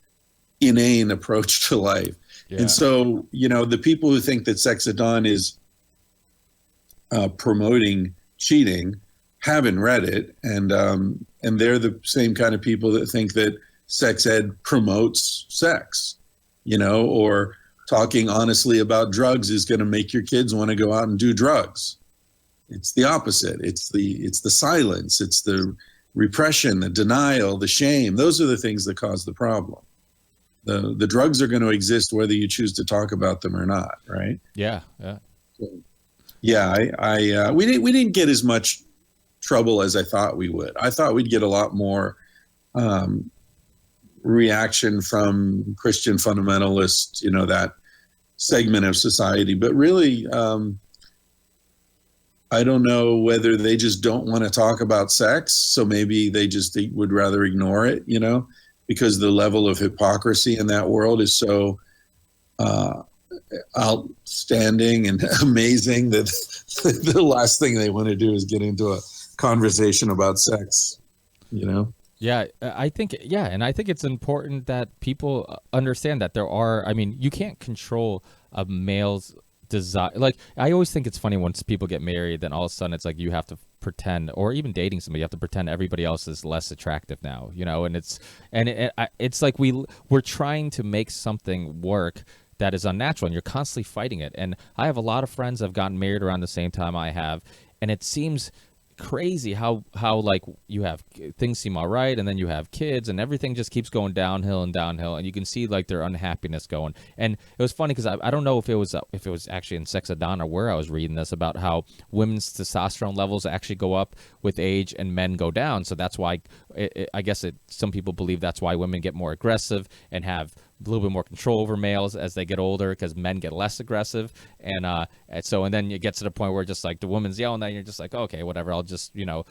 Speaker 1: inane approach to life. Yeah. And so, the people who think that Sex at Dawn is promoting cheating haven't read it, and they're the same kind of people that think that sex ed promotes sex, or talking honestly about drugs is going to make your kids want to go out and do drugs. It's the opposite. It's the silence. It's the repression, the denial, the shame. Those are the things that cause the problem. The drugs are going to exist whether you choose to talk about them or not, right?
Speaker 2: Yeah.
Speaker 1: So, we didn't get as much trouble as I thought we would. I thought we'd get a lot more reaction from Christian fundamentalists, that segment of society. But really, I don't know whether they just don't want to talk about sex. So maybe they would rather ignore it, because the level of hypocrisy in that world is so outstanding and amazing that the last thing they want to do is get into a conversation about sex,
Speaker 2: Yeah, I think it's important that people understand that you can't control a male's desire. Like, I always think it's funny once people get married, then all of a sudden it's like you have to pretend, or even dating somebody, you have to pretend everybody else is less attractive now, and it's like we're trying to make something work that is unnatural, and you're constantly fighting it. And I have a lot of friends that have gotten married around the same time I have, and it seems crazy how like you have things seem all right, and then you have kids, and everything just keeps going downhill, and you can see like their unhappiness going. And it was funny because I don't know if it was actually in Sex at Dawn or where I was reading this about how women's testosterone levels actually go up with age and men go down. So that's why I guess some people believe that's why women get more aggressive and have a little bit more control over males as they get older, because men get less aggressive, and then it gets to the point where just like the woman's yelling at you, you're just like, okay, whatever, I'll just I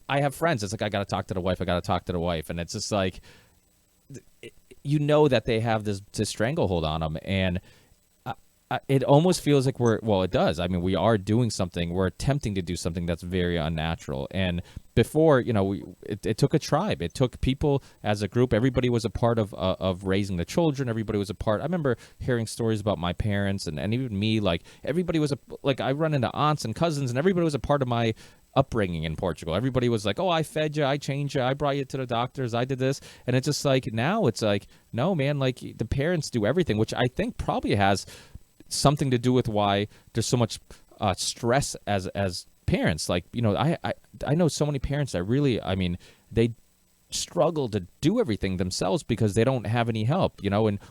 Speaker 2: have friends, it's like I gotta talk to the wife, and it's just like that they have this stranglehold on them, and it almost feels like it does. I mean, we are doing something. We're attempting to do something that's very unnatural. And before, it took a tribe. It took people as a group. Everybody was a part of raising the children. Everybody was a part. I remember hearing stories about my parents and even me. Like, everybody was I run into aunts and cousins, and everybody was a part of my upbringing in Portugal. Everybody was like, oh, I fed you, I changed you, I brought you to the doctors, I did this. And it's just like, now it's like, no, man, like the parents do everything, which I think probably has something to do with why there's so much stress as parents. Like, I know so many parents that really, they struggle to do everything themselves because they don't have any help,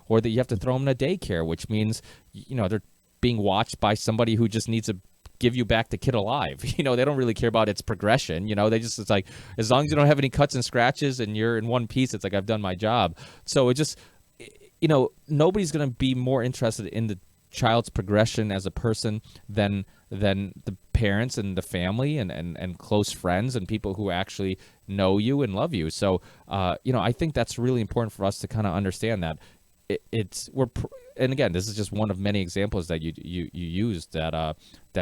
Speaker 2: or that you have to throw them in a daycare, which means, they're being watched by somebody who just needs to give you back the kid alive. They don't really care about its progression. It's like, as long as you don't have any cuts and scratches and you're in one piece, it's like, I've done my job. So it just, nobody's going to be more interested in the child's progression as a person than the parents and the family and close friends and people who actually know you and love you. So, I think that's really important for us to kind of understand that and again, this is just one of many examples that you used that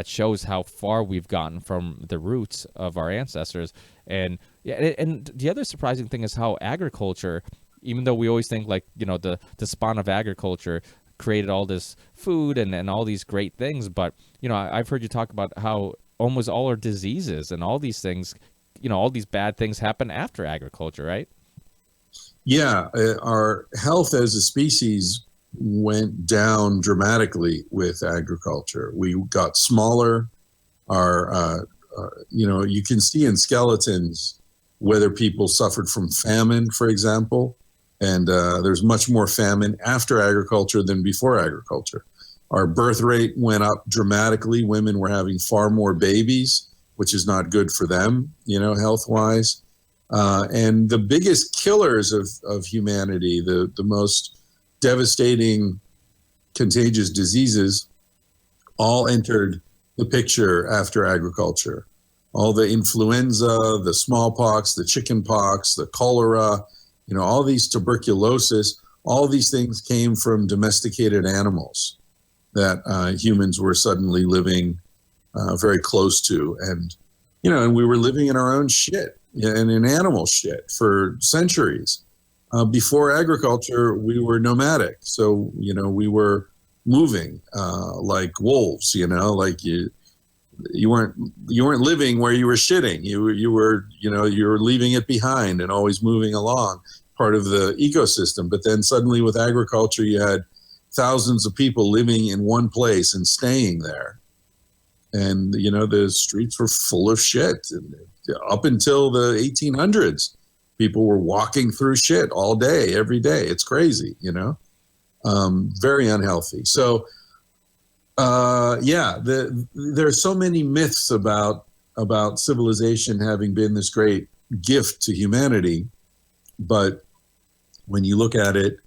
Speaker 2: shows how far we've gotten from the roots of our ancestors. And the other surprising thing is how agriculture, even though we always think like, the spawn of agriculture created all this food and all these great things, but I've heard you talk about how almost all our diseases and all these things, all these bad things happen after agriculture, right?
Speaker 1: Yeah, our health as a species went down dramatically with agriculture. We got smaller. You can see in skeletons whether people suffered from famine, for example, and there's much more famine after agriculture than before agriculture. Our birth rate went up dramatically. Women were having far more babies, which is not good for them, health-wise. And the biggest killers of humanity, the most devastating contagious diseases, all entered the picture after agriculture. All the influenza, the smallpox, the chickenpox, the cholera, all these tuberculosis, all these things came from domesticated animals that humans were suddenly living very close to. And we were living in our own shit and in animal shit for centuries. Before agriculture, we were nomadic. So, we were moving like wolves, like you weren't living where you were shitting. You were leaving it behind and always moving along, part of the ecosystem. But then suddenly with agriculture, you had thousands of people living in one place and staying there. And, the streets were full of shit. And up until the 1800s, people were walking through shit all day, every day. It's crazy, very unhealthy. So, there's so many myths about civilization having been this great gift to humanity. But when you look at it,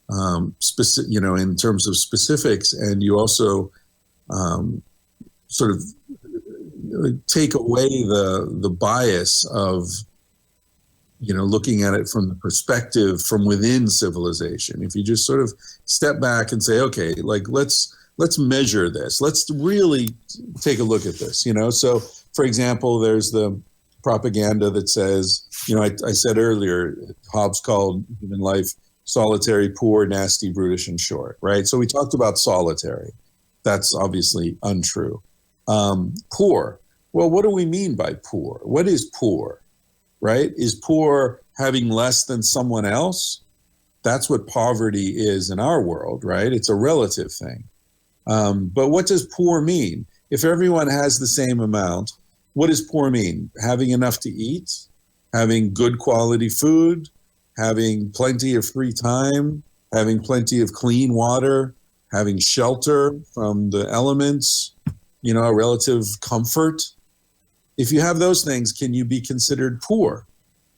Speaker 1: in terms of specifics, and you also sort of take away the bias of, looking at it from the perspective from within civilization. If you just sort of step back and say, okay, like let's measure this. Let's really take a look at this, So, for example, there's the propaganda that says, I said earlier, Hobbes called human life solitary, poor, nasty, brutish, and short, right? So we talked about solitary. That's obviously untrue. Poor. Well, what do we mean by poor? What is poor, right? Is poor having less than someone else? That's what poverty is in our world, right? It's a relative thing. But what does poor mean? If everyone has the same amount, what does poor mean? Having enough to eat, having good quality food, having plenty of free time, having plenty of clean water, having shelter from the elements, a relative comfort. If you have those things, can you be considered poor,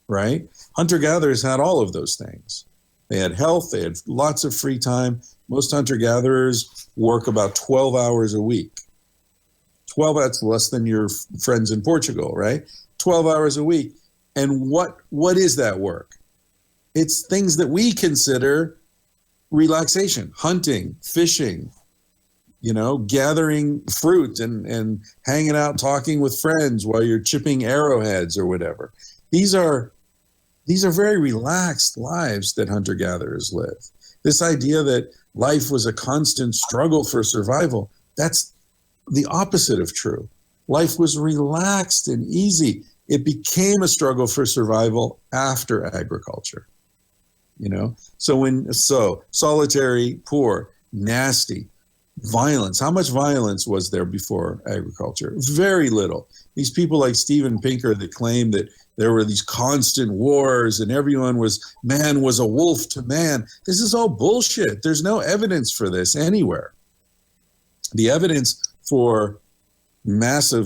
Speaker 1: right? Hunter-gatherers had all of those things. They had health, they had lots of free time. Most hunter-gatherers work about 12 hours a week. 12, that's less than your friends in Portugal, right? 12 hours a week. And what is that work? It's things that we consider relaxation, hunting, fishing, gathering fruit and hanging out, talking with friends while you're chipping arrowheads or whatever. These are very relaxed lives that hunter-gatherers live. This idea that life was a constant struggle for survival, that's the opposite of true. Life was relaxed and easy. It became a struggle for survival after agriculture. So solitary, poor, nasty. violence. How much violence was there before agriculture? Very little. These people like Steven Pinker that claim that there were these constant wars and man was a wolf to man. This is all bullshit. There's no evidence for this anywhere. The evidence for massive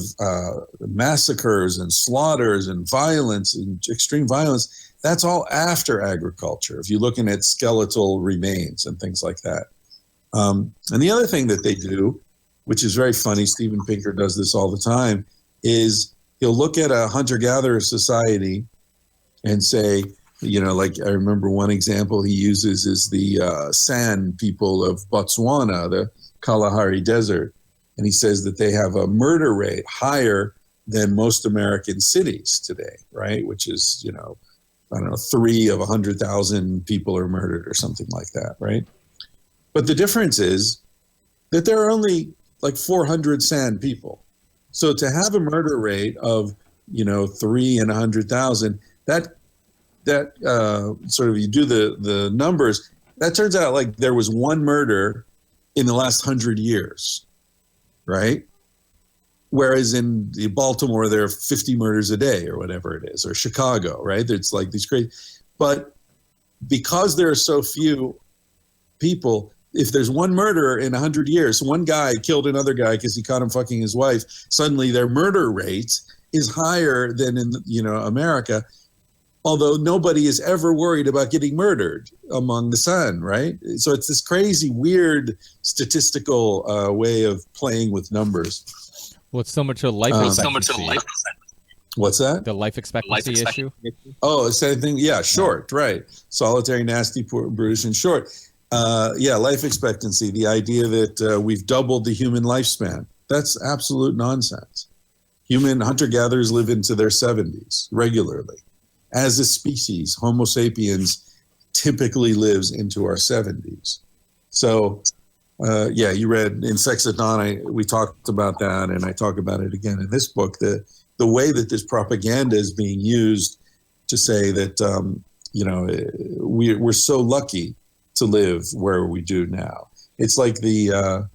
Speaker 1: massacres and slaughters and violence and extreme violence, that's all after agriculture. If you're looking at skeletal remains and things like that. And the other thing that they do, which is very funny, Steven Pinker does this all the time, is he'll look at a hunter-gatherer society and say, like I remember one example he uses is the San people of Botswana, the Kalahari Desert. And he says that they have a murder rate higher than most American cities today, right? Which is, 3 of 100,000 people are murdered or something like that, right? But the difference is that there are only like 400 San people. So to have a murder rate of, 3 in 100,000, that sort of, you do the numbers, that turns out like there was one murder in the last 100 years, right? Whereas in Baltimore, there are 50 murders a day or whatever it is, or Chicago, right? It's like these crazy, but because there are so few people, if there's one murder in 100 years, one guy killed another guy because he caught him fucking his wife, suddenly their murder rate is higher than in, America, although nobody is ever worried about getting murdered among the San, right? So it's this crazy, weird statistical way of playing with numbers.
Speaker 2: Well, it's so much a life expectancy.
Speaker 1: What's that?
Speaker 2: The life expectancy issue?
Speaker 1: Oh, same thing. Yeah, short, right. Solitary, nasty, brutish, and short. Life expectancy, the idea that we've doubled the human lifespan. That's absolute nonsense. Human hunter-gatherers live into their 70s regularly. As a species, Homo sapiens typically lives into our 70s. So, you read in Sex at Dawn, we talked about that, and I talk about it again in this book, the way that this propaganda is being used to say that, we're so lucky to live where we do now. It's like the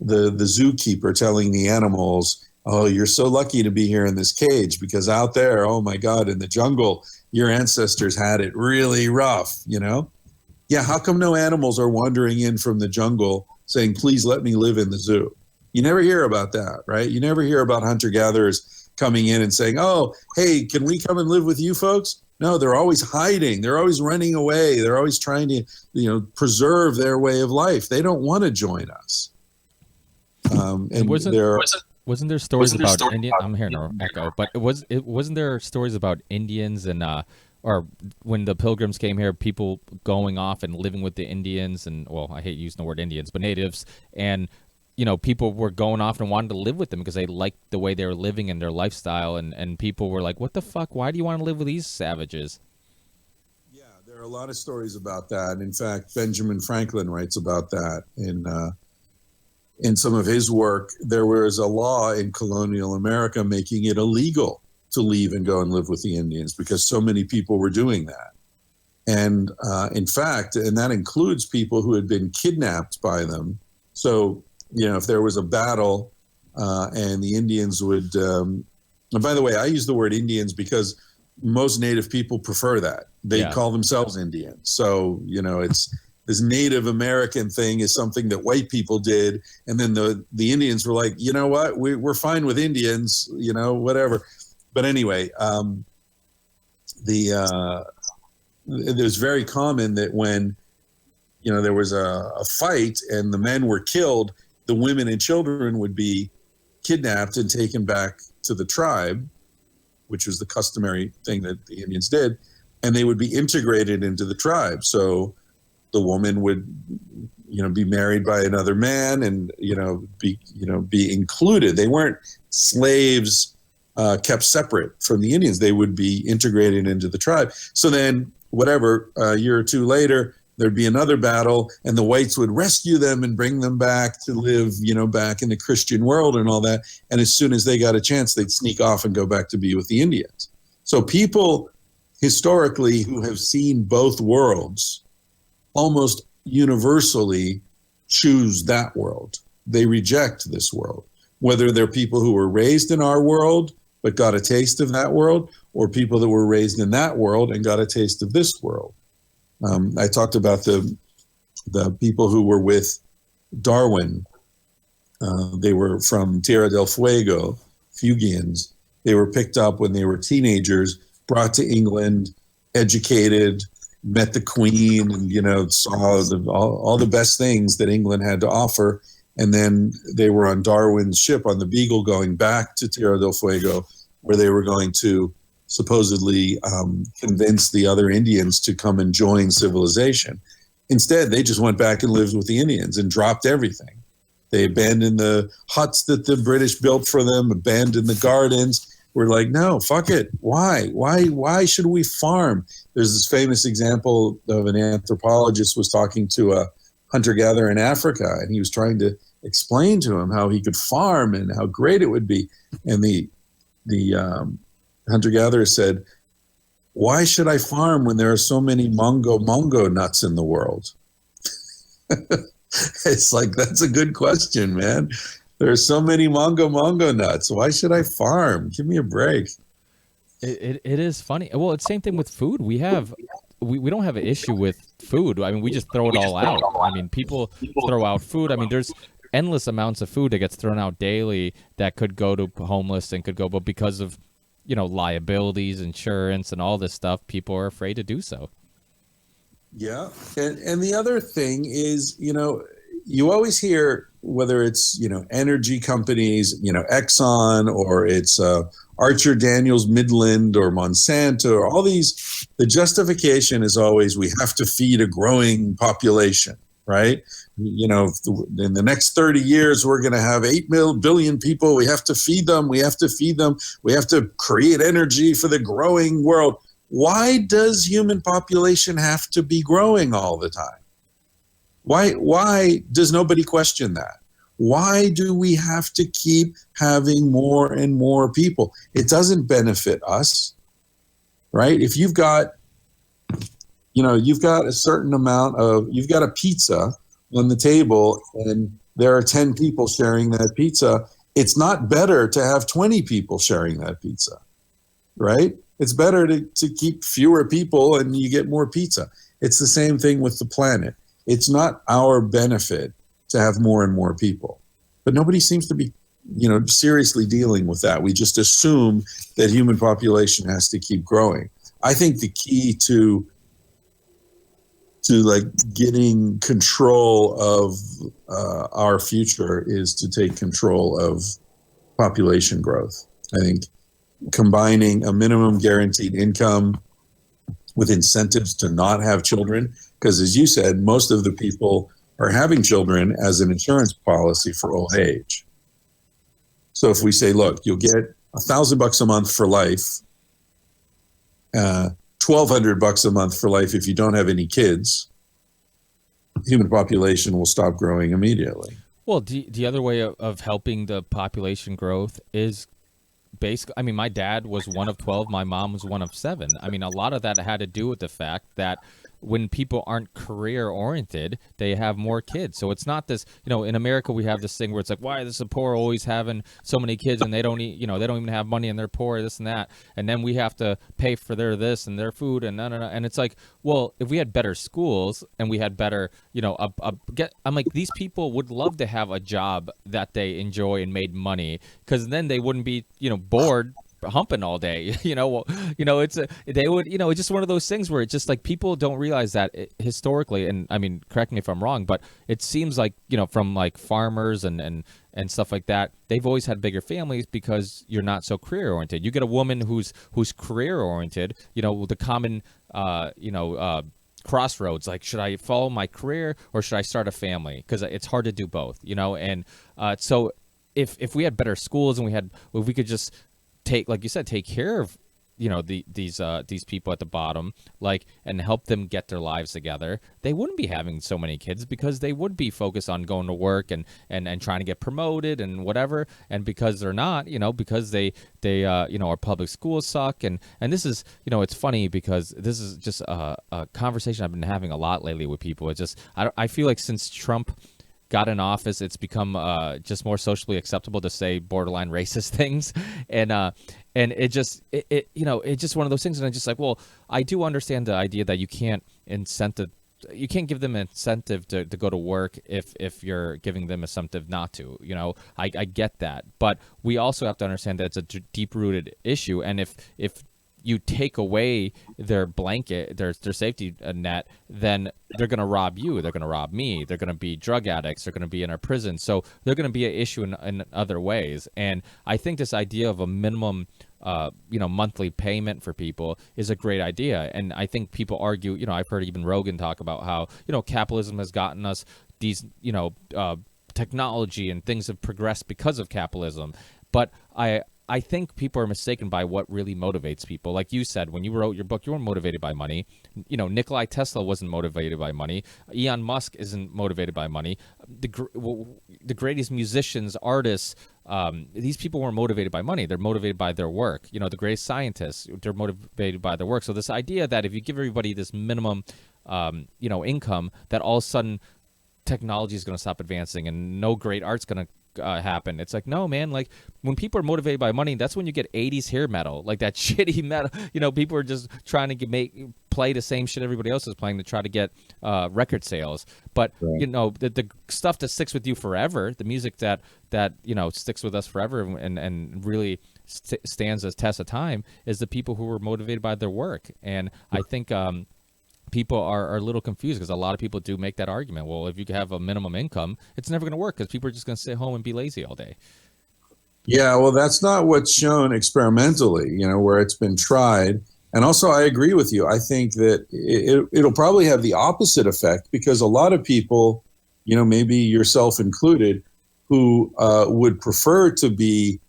Speaker 1: zookeeper telling the animals, oh, you're so lucky to be here in this cage because out there, oh my God, in the jungle, your ancestors had it really rough, Yeah, how come no animals are wandering in from the jungle saying, please let me live in the zoo? You never hear about that, right? You never hear about hunter-gatherers coming in and saying, oh, hey, can we come and live with you folks? No, they're always hiding. They're always running away. They're always trying to, preserve their way of life. They don't want to join us.
Speaker 2: And wasn't there stories about Indian? I'm hearing an echo, but wasn't there stories about Indians and or when the Pilgrims came here, people going off and living with the Indians and, well, I hate using the word Indians, but natives, and people were going off and wanted to live with them because they liked the way they were living and their lifestyle, and people were like, what the fuck? Why do you want to live with these savages?
Speaker 1: Yeah, there are a lot of stories about that. In fact, Benjamin Franklin writes about that in some of his work. There was a law in colonial America making it illegal to leave and go and live with the Indians because so many people were doing that. And in fact, and that includes people who had been kidnapped by them. So, if there was a battle and the Indians would, and by the way, I use the word Indians because most Native people prefer that. They call themselves Indians. So, it's this Native American thing is something that white people did. And then the Indians were like, you know what, we're fine with Indians, whatever. But anyway, it was very common that when, there was a fight and the men were killed, the women and children would be kidnapped and taken back to the tribe, which was the customary thing that the Indians did, and they would be integrated into the tribe. So the woman would, be married by another man and, be included. They weren't slaves kept separate from the Indians. They would be integrated into the tribe. So then, whatever, a year or two later, there'd be another battle, and the whites would rescue them and bring them back to live, back in the Christian world and all that. And as soon as they got a chance, they'd sneak off and go back to be with the Indians. So people historically who have seen both worlds almost universally choose that world. they reject this world. Whether they're people who were raised in our world but got a taste of that world, or people that were raised in that world and got a taste of this world. I talked about the people who were with Darwin. They were from Tierra del Fuego, Fuegians. They were picked up when they were teenagers, brought to England, educated, met the Queen, and saw all the best things that England had to offer. And then they were on Darwin's ship on the Beagle going back to Tierra del Fuego, where they were going to supposedly convince the other Indians to come and join civilization. Instead, they just went back and lived with the Indians and dropped everything. They abandoned the huts that the British built for them, abandoned the gardens. We're like, no, fuck it. Why should we farm? There's this famous example of an anthropologist was talking to a hunter-gatherer in Africa, and he was trying to explain to him how he could farm and how great it would be. And the hunter-gatherer said, why should I farm when there are so many mongo nuts in the world? It's like, that's a good question, man. There are so many mongo nuts. Why should I farm? Give me a break.
Speaker 2: It is funny. Well, it's the same thing with food. We don't have an issue with food. I mean, we just throw it all out. I mean, people throw out food. I mean, there's endless amounts of food that gets thrown out daily that could go to homeless and could go, but because of, liabilities, insurance, and all this stuff, people are afraid to do so.
Speaker 1: Yeah. And the other thing is, you always hear, whether it's, energy companies, Exxon, or it's Archer Daniels Midland or Monsanto, or all these, the justification is always, we have to feed a growing population, right? In the next 30 years, we're going to have 8 billion people. We have to feed them. We have to create energy for the growing world. Why does human population have to be growing all the time? Why does nobody question that? Why do we have to keep having more and more people? It doesn't benefit us, right? If you've got a certain amount you've got a pizza on the table and there are 10 people sharing that pizza, it's not better to have 20 people sharing that pizza, right? It's better to keep fewer people and you get more pizza. It's the same thing with the planet. It's not our benefit to have more and more people. But nobody seems to be, seriously dealing with that. We just assume that human population has to keep growing. I think the key to like getting control of our future is to take control of population growth. I think combining a minimum guaranteed income with incentives to not have children, because as you said, most of the people are having children as an insurance policy for old age. So if we say, look, you'll get $1,000 a month for life, $1,200 a month for life if you don't have any kids, human population will stop growing immediately.
Speaker 2: Well, the other way of helping the population growth is basically, I mean, my dad was one of 12, my mom was one of 7. I mean, a lot of that had to do with the fact that when people aren't career oriented, they have more kids. So it's not this, in America we have this thing where it's like, why is the poor always having so many kids and they don't eat, they don't even have money and they're poor, this and that. And then we have to pay for their this and their food and no. And it's like, well, if we had better schools and we had better, I'm like, these people would love to have a job that they enjoy and made money, because then they wouldn't be, bored humping all day. They would, it's just one of those things where it's just like people don't realize that historically, and I mean, correct me if I'm wrong, but it seems like, from like farmers and stuff like that, they've always had bigger families because you're not so career oriented. You get a woman who's career oriented, the common crossroads, like, should I follow my career or should I start a family? Because it's hard to do both, and so if we had better schools and if we could just take care of these people at the bottom, and help them get their lives together, they wouldn't be having so many kids, because they would be focused on going to work and trying to get promoted and whatever. And because they're not, because they our public schools suck. And this is, it's funny because this is just a conversation I've been having a lot lately with people. It's just, I feel like since Trump got in office, it's become just more socially acceptable to say borderline racist things, and it's just one of those things. And I'm just like, well, I do understand the idea that you can't give them incentive to go to work if you're giving them incentive not to. I get that, but we also have to understand that it's a deep-rooted issue, and if you take away their blanket, their safety net, then they're going to rob you. They're going to rob me. They're going to be drug addicts. They're going to be in our prison. So they're going to be an issue in other ways. And I think this idea of a minimum, monthly payment for people is a great idea. And I think people argue, I've heard even Rogan talk about how, capitalism has gotten us these, technology and things have progressed because of capitalism. But I think people are mistaken by what really motivates people. Like you said, when you wrote your book, you weren't motivated by money. Nikola Tesla wasn't motivated by money. Elon Musk isn't motivated by money. The greatest musicians, artists, these people weren't motivated by money. They're motivated by their work. The greatest scientists, they're motivated by their work. So this idea that if you give everybody this minimum, income, that all of a sudden technology is going to stop advancing and no great art's going to happen. It's like, no, man, like when people are motivated by money, that's when you get 80s hair metal, like that shitty metal. People are just trying to play the same shit everybody else is playing to try to get record sales. But right. The stuff that sticks with you forever, the music that sticks with us forever and really stands as test of time, is the people who were motivated by their work. And I think people are a little confused because a lot of people do make that argument. Well, if you have a minimum income, it's never going to work because people are just going to sit home and be lazy all day.
Speaker 1: Yeah, well, that's not what's shown experimentally, where it's been tried. And also, I agree with you. I think that it'll probably have the opposite effect because a lot of people, maybe yourself included, who would prefer to be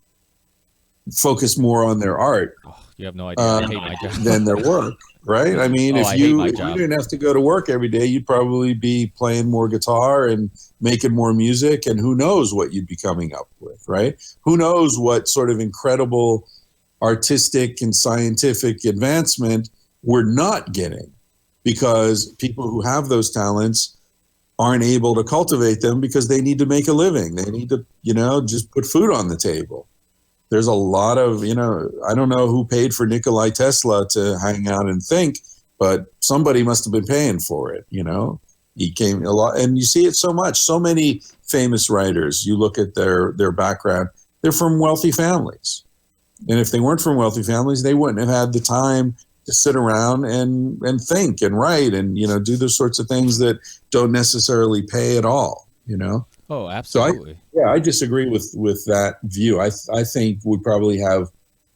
Speaker 1: focused more on their art.
Speaker 2: Oh, you have no idea. I hate my job.
Speaker 1: Than their work. Right? I mean, if you didn't have to go to work every day, you'd probably be playing more guitar and making more music, and who knows what you'd be coming up with, right? Who knows what sort of incredible artistic and scientific advancement we're not getting because people who have those talents aren't able to cultivate them because they need to make a living. They need to, just put food on the table. There's a lot of, I don't know who paid for Nikola Tesla to hang out and think, but somebody must have been paying for it, He came a lot, and you see it so much. So many famous writers, you look at their background, they're from wealthy families. And if they weren't from wealthy families, they wouldn't have had the time to sit around and think and write and, do the sorts of things that don't necessarily pay at all,
Speaker 2: Oh, absolutely.
Speaker 1: So I disagree with that view. I think we probably have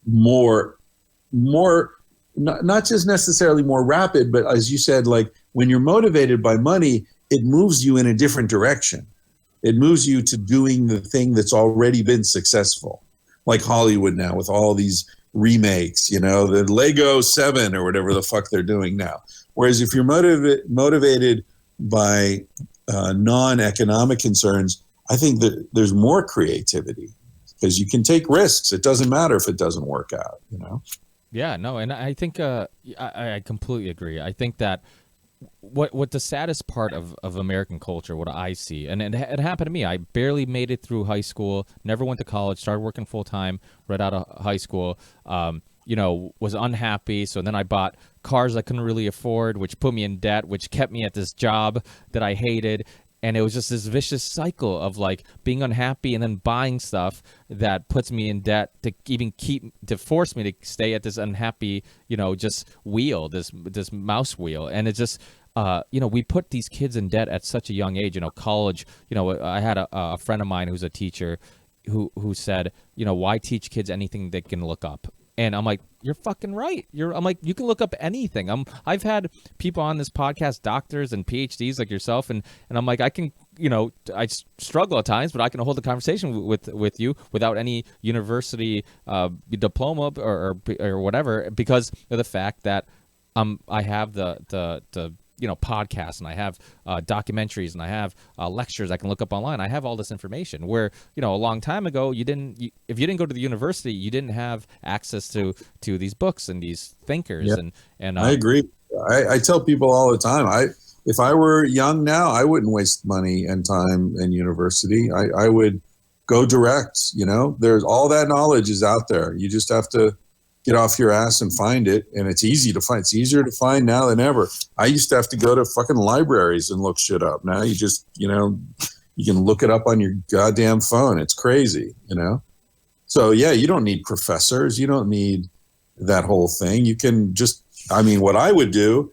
Speaker 1: more, not just necessarily more rapid, but as you said, like when you're motivated by money, it moves you in a different direction. It moves you to doing the thing that's already been successful, like Hollywood now with all these remakes, the Lego 7 or whatever the fuck they're doing now. Whereas if you're motivated by non-economic concerns, I think that there's more creativity because you can take risks. It doesn't matter if it doesn't work out,
Speaker 2: Yeah, no, and I think I completely agree. I think that what the saddest part of American culture, what I see, and it happened to me. I barely made it through high school, never went to college, started working full time right out of high school. Was unhappy. So then I bought cars I couldn't really afford, which put me in debt, which kept me at this job that I hated. And it was just this vicious cycle of like being unhappy and then buying stuff that puts me in debt to force me to stay at this unhappy, just wheel, this mouse wheel. And it's just, we put these kids in debt at such a young age, college. I had a friend of mine who's a teacher who said, why teach kids anything they can look up? And I'm like, you're fucking right. I'm like, you can look up anything. I've had people on this podcast, doctors and PhDs like yourself, and I'm like, I can, I struggle at times, but I can hold a conversation with you without any university diploma or whatever, because of the fact that I have the podcasts, and I have documentaries, and I have lectures I can look up online. I have all this information where, a long time ago, if you didn't go to the university, you didn't have access to these books and these thinkers.
Speaker 1: Yeah.
Speaker 2: And
Speaker 1: I agree. I tell people all the time, if I were young now, I wouldn't waste money and time in university. I would go direct. There's all that knowledge is out there. You just have to get off your ass and find it. And it's easy to find. It's easier to find now than ever. I used to have to go to fucking libraries and look shit up. Now you just, you can look it up on your goddamn phone. It's crazy, So yeah, you don't need professors. You don't need that whole thing. You can just, what I would do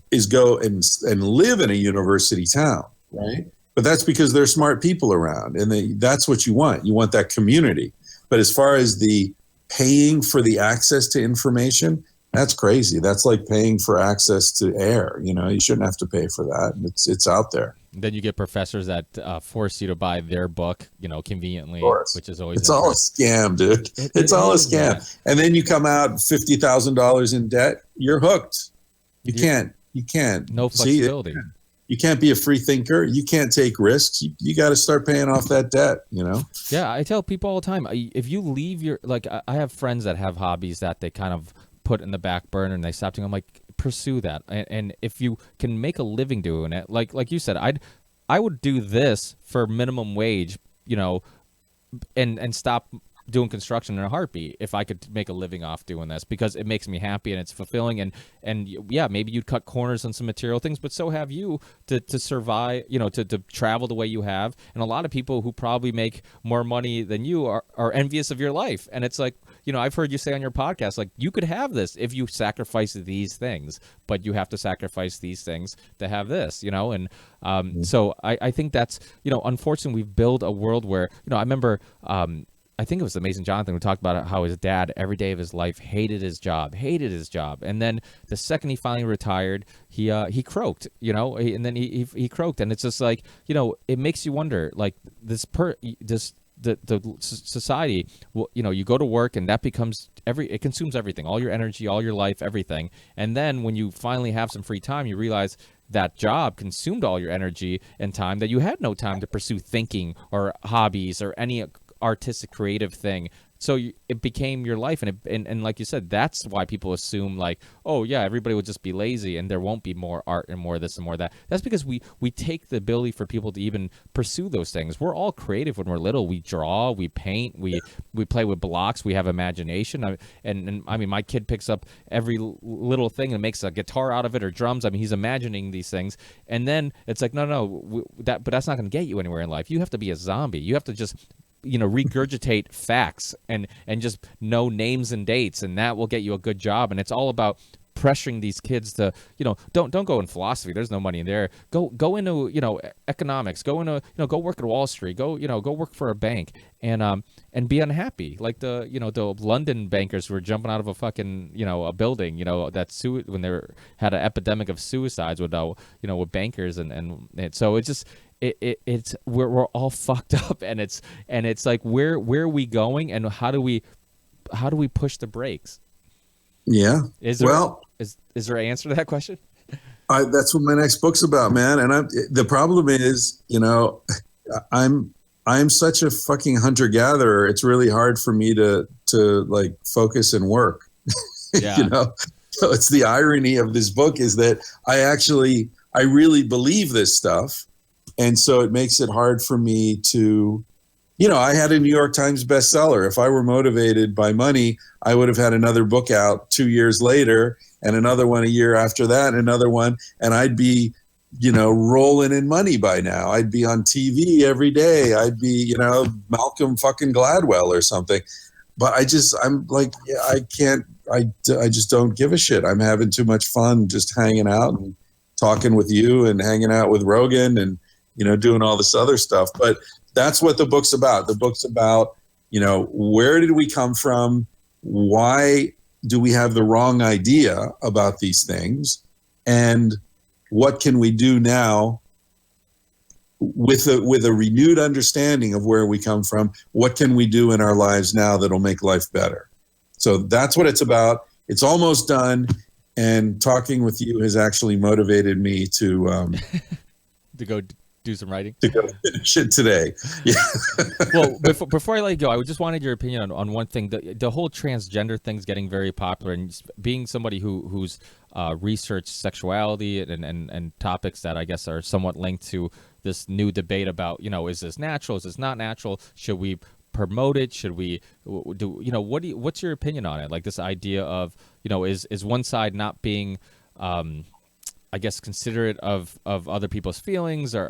Speaker 1: is go and live in a university town, right? But that's because there's smart people around, and that's what you want. You want that community. But as far as the paying for the access to information, that's crazy. That's like paying for access to air. You shouldn't have to pay for that. It's out there.
Speaker 2: Then you get professors that force you to buy their book, conveniently, which is always
Speaker 1: it's all a scam, dude. It's all a scam. Yeah. And then you come out $50,000 in debt. You're hooked. You can't.
Speaker 2: No flexibility.
Speaker 1: You can't be a free thinker. You can't take risks. You got to start paying off that debt,
Speaker 2: Yeah, I tell people all the time, if you leave I have friends that have hobbies that they kind of put in the back burner and they stop doing. I'm like, pursue that. And if you can make a living doing it, like you said, I would do this for minimum wage, and stop doing construction in a heartbeat if I could make a living off doing this, because it makes me happy and it's fulfilling. And yeah, maybe you'd cut corners on some material things, but so have you to survive, to travel the way you have. And a lot of people who probably make more money than you are envious of your life. And it's like, I've heard you say on your podcast, like, you could have this if you sacrifice these things, but you have to sacrifice these things to have this, and so I think that's, unfortunately we've built a world where, I remember, I think it was Amazing Jonathan who talked about how his dad every day of his life hated his job, and then the second he finally retired, he croaked, and then he croaked, and it's just like, it makes you wonder, like, the society, well, you go to work and that becomes it consumes everything, all your energy, all your life, everything, and then when you finally have some free time, you realize that job consumed all your energy and time, that you had no time to pursue thinking or hobbies or any artistic creative thing. So it became your life, and like you said, that's why people assume, like, oh yeah, everybody would just be lazy and there won't be more art and more this and more that. That's because we take the ability for people to even pursue those things. We're all creative when we're little. We draw, we paint, we play with blocks, we have imagination. And my kid picks up every little thing and makes a guitar out of it or drums. He's imagining these things, and then it's like, but that's not going to get you anywhere in life. You have to be a zombie. You have to just regurgitate facts and just know names and dates, and that will get you a good job. And it's all about pressuring these kids to, don't go in philosophy. There's no money in there. Go into, economics. Go into, go work at Wall Street. Go work for a bank and be unhappy. Like the London bankers who were jumping out of a fucking, a building, when they had an epidemic of suicides with with bankers and so it's just. It's we're all fucked up, and it's like, where are we going, and how do we push the brakes?
Speaker 1: Yeah.
Speaker 2: Is there an answer to that question?
Speaker 1: That's what my next book's about, man. And the problem is, I'm such a fucking hunter gatherer. It's really hard for me to like focus and work.
Speaker 2: Yeah.
Speaker 1: So it's the irony of this book is that I really believe this stuff. And so it makes it hard for me to, I had a New York Times bestseller. If I were motivated by money, I would have had another book out 2 years later and another one a year after that, and another one. And I'd be, rolling in money by now. I'd be on TV every day. I'd be, Malcolm fucking Gladwell or something. But I'm like, I just don't give a shit. I'm having too much fun just hanging out and talking with you and hanging out with Rogan and, doing all this other stuff. But that's what the book's about. The book's about, where did we come from? Why do we have the wrong idea about these things? And what can we do now with a renewed understanding of where we come from? What can we do in our lives now that'll make life better? So that's what it's about. It's almost done. And talking with you has actually motivated me to
Speaker 2: to go do some writing
Speaker 1: to go finish it today. Yeah.
Speaker 2: Well, before I let you go, I just wanted your opinion on one thing. The whole transgender thing's getting very popular, and being somebody who's researched sexuality and topics that I guess are somewhat linked to this new debate about, is this natural? Is this not natural? Should we promote it? Should we do? What's your opinion on it? Like this idea of, is one side not being I guess considerate of other people's feelings, or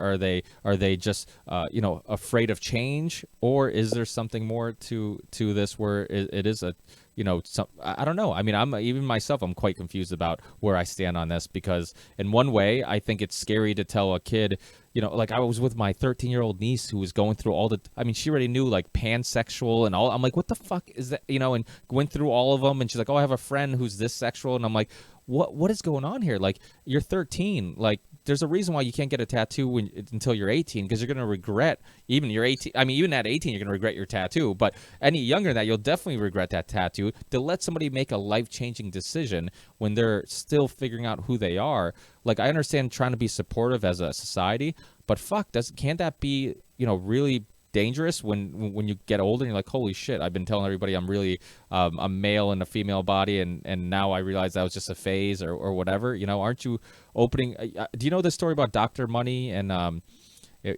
Speaker 2: are they just afraid of change, or is there something more to this where it is a I don't know. I mean, I'm quite confused about where I stand on this, because in one way I think it's scary to tell a kid, like I was with my 13-year-old niece who was going through she already knew like pansexual and all. I'm like, what the fuck is that? And went through all of them, and she's like, oh, I have a friend who's this sexual, and I'm like, what is going on here? Like, you're 13. Like, there's a reason why you can't get a tattoo until you're 18, because you're going to regret, even you're 18. I mean, even at 18, you're going to regret your tattoo. But any younger than that, you'll definitely regret that tattoo. To let somebody make a life-changing decision when they're still figuring out who they are. Like, I understand trying to be supportive as a society, but fuck, can't that be, really dangerous when you get older and you're like, holy shit, I've been telling everybody I'm really a male in a female body, and now I realize that was just a phase or whatever. Aren't you opening do you know the story about Dr. Money? And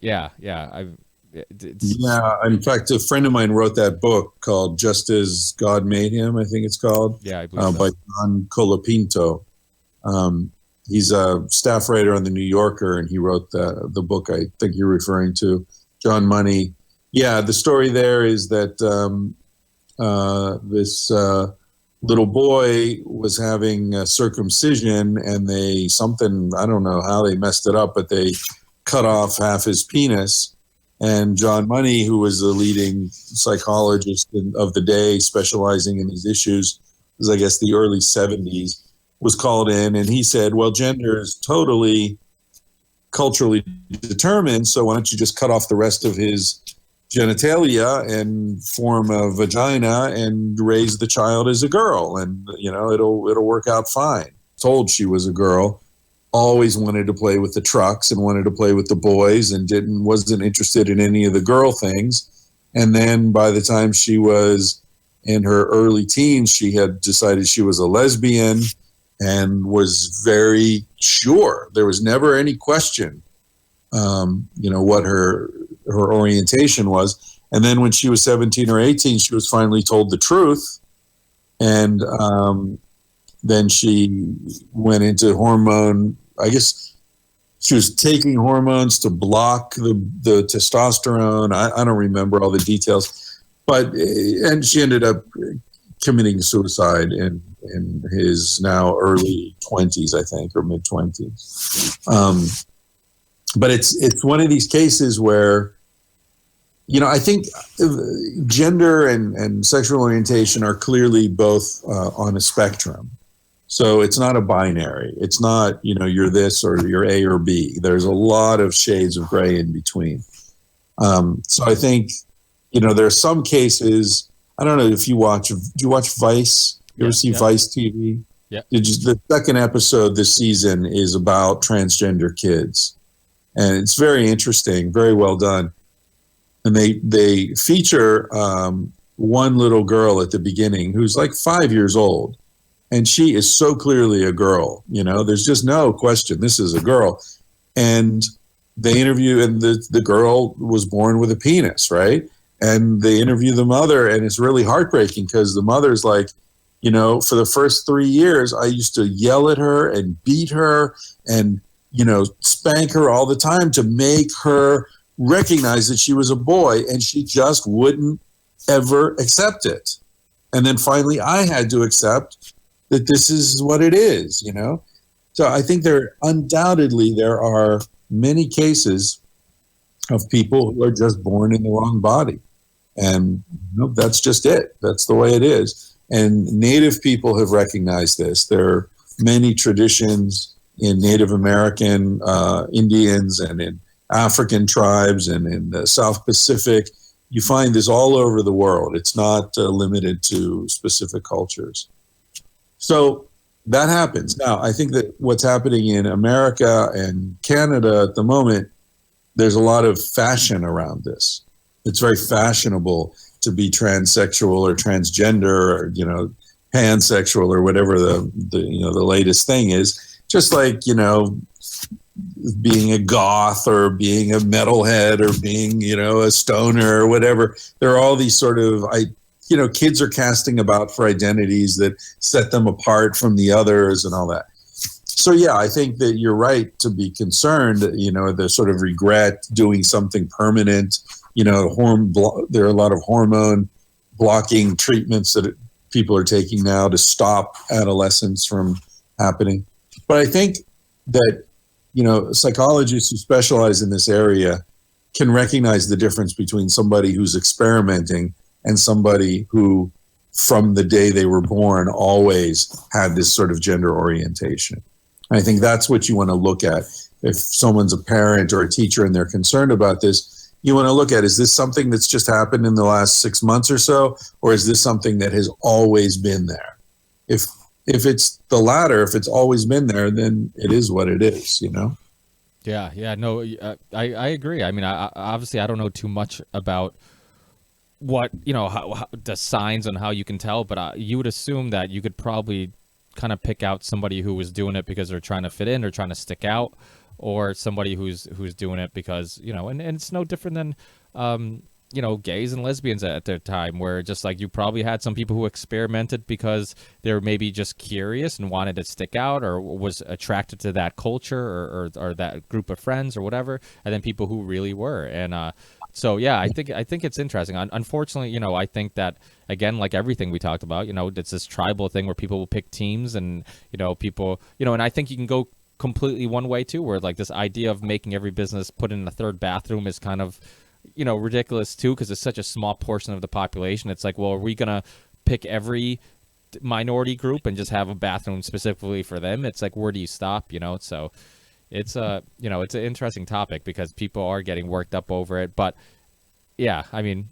Speaker 2: yeah,
Speaker 1: in fact, a friend of mine wrote that book called Just As God Made Him, I think it's called.
Speaker 2: Yeah, I believe
Speaker 1: by John Colapinto. He's a staff writer on the New Yorker, and he wrote the book I think you're referring to, John Money. Yeah, the story there is that this little boy was having a circumcision, and I don't know how they messed it up, but they cut off half his penis. And John Money, who was the leading psychologist of the day, specializing in these issues, was I guess the early 70s, was called in, and he said, well, gender is totally culturally determined, so why don't you just cut off the rest of his genitalia and form a vagina and raise the child as a girl, and it'll work out fine. Told she was a girl, always wanted to play with the trucks and wanted to play with the boys, and wasn't interested in any of the girl things. And then by the time she was in her early teens, she had decided she was a lesbian and was very sure. There was never any question, what her orientation was. And then when she was 17 or 18, she was finally told the truth. And then she went into hormone, I guess she was taking hormones to block the testosterone. I don't remember all the details, and she ended up committing suicide in his now early 20s, I think, or mid 20s. But it's one of these cases where, I think gender and sexual orientation are clearly both on a spectrum. So it's not a binary. It's not, you're this or you're A or B. There's a lot of shades of gray in between. So I think, there are some cases. I don't know if do you watch Vice? You ever see Vice TV?
Speaker 2: Yeah.
Speaker 1: The second episode this season is about transgender kids. And it's very interesting, very well done. And they feature one little girl at the beginning who's like 5 years old. And she is so clearly a girl, there's just no question. This is a girl. And they interview, and the girl was born with a penis, right? And they interview the mother, and it's really heartbreaking because the mother's like, for the first 3 years, I used to yell at her and beat her and, spank her all the time to make her recognize that she was a boy, and she just wouldn't ever accept it. And then finally I had to accept that this is what it is, So I think there are many cases of people who are just born in the wrong body. And that's just it. That's the way it is. And Native people have recognized this. There are many traditions in Native American Indians and in African tribes and in the South Pacific. You find this all over the world. It's not limited to specific cultures. So that happens. Now, I think that what's happening in America and Canada at the moment there's a lot of fashion around this. It's very fashionable to be transsexual or transgender or, pansexual or whatever the latest thing is. Just like, being a goth or being a metalhead or being, a stoner or whatever. There are all these sort of, kids are casting about for identities that set them apart from the others and all that. So, yeah, I think that you're right to be concerned, the sort of regret doing something permanent. There are a lot of hormone blocking treatments that people are taking now to stop adolescence from happening. But I think that, psychologists who specialize in this area can recognize the difference between somebody who's experimenting and somebody who, from the day they were born, always had this sort of gender orientation. I think that's what you want to look at. If someone's a parent or a teacher and they're concerned about this, you want to look at, is this something that's just happened in the last 6 months or so, or is this something that has always been there? If it's the latter, if it's always been there, then it is what it is,
Speaker 2: Yeah, no, I agree. I mean, obviously I don't know too much about what, how the signs on how you can tell, but you would assume that you could probably kind of pick out somebody who was doing it because they're trying to fit in or trying to stick out, or somebody who's doing it because, and it's no different than, gays and lesbians at their time, where just like you probably had some people who experimented because they were maybe just curious and wanted to stick out or was attracted to that culture or that group of friends or whatever, and then people who really were. And so, yeah, I think it's interesting. Unfortunately, I think that, again, like everything we talked about, it's this tribal thing where people will pick teams and, people, and I think you can go completely one way too, where like this idea of making every business put in a third bathroom is kind of, ridiculous too, because it's such a small portion of the population. It's like, well, are we going to pick every minority group and just have a bathroom specifically for them? It's like, where do you stop, So it's it's an interesting topic because people are getting worked up over it. But yeah, I mean,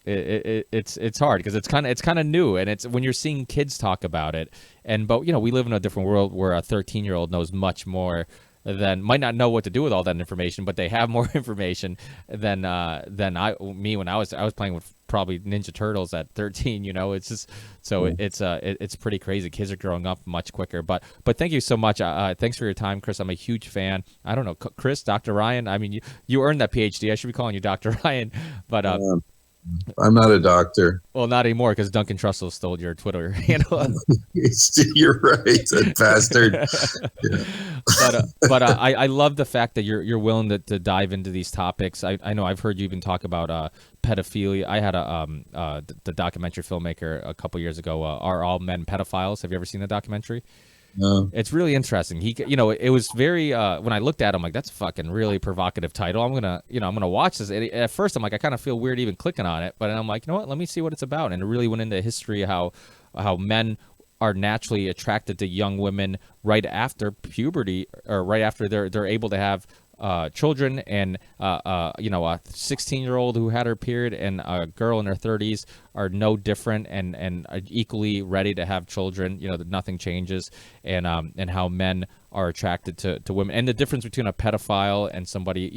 Speaker 2: it's hard because it's kind of new, and it's when you're seeing kids talk about it. But we live in a different world where a 13-year-old knows much more than, might not know what to do with all that information, but they have more information than me when I was playing with probably Ninja Turtles at 13. It's just so it's pretty crazy. Kids are growing up much quicker. But thank you so much. Thanks for your time, Chris. I'm a huge fan. I don't know, Chris, Dr. Ryan. I mean, you earned that PhD. I should be calling you Dr. Ryan, but
Speaker 1: I'm not a doctor.
Speaker 2: Well, not anymore because Duncan Trussell stole your Twitter handle.
Speaker 1: You're right, that bastard. Yeah.
Speaker 2: But I love the fact that you're willing to dive into these topics. I know I've heard you even talk about pedophilia. I had the documentary filmmaker a couple years ago. Are all men pedophiles? Have you ever seen the documentary?
Speaker 1: No.
Speaker 2: It's really interesting. It was very, when I looked at it, I'm like, that's a fucking really provocative title. I'm gonna watch this. At first, I'm like, I kind of feel weird even clicking on it, but then I'm like, you know what? Let me see what it's about. And it really went into history of how men are naturally attracted to young women right after puberty or right after they're able to have children, and a 16-year-old who had her period and a girl in her 30s are no different and are equally ready to have children. Nothing changes, and how men are attracted to women, and the difference between a pedophile and somebody,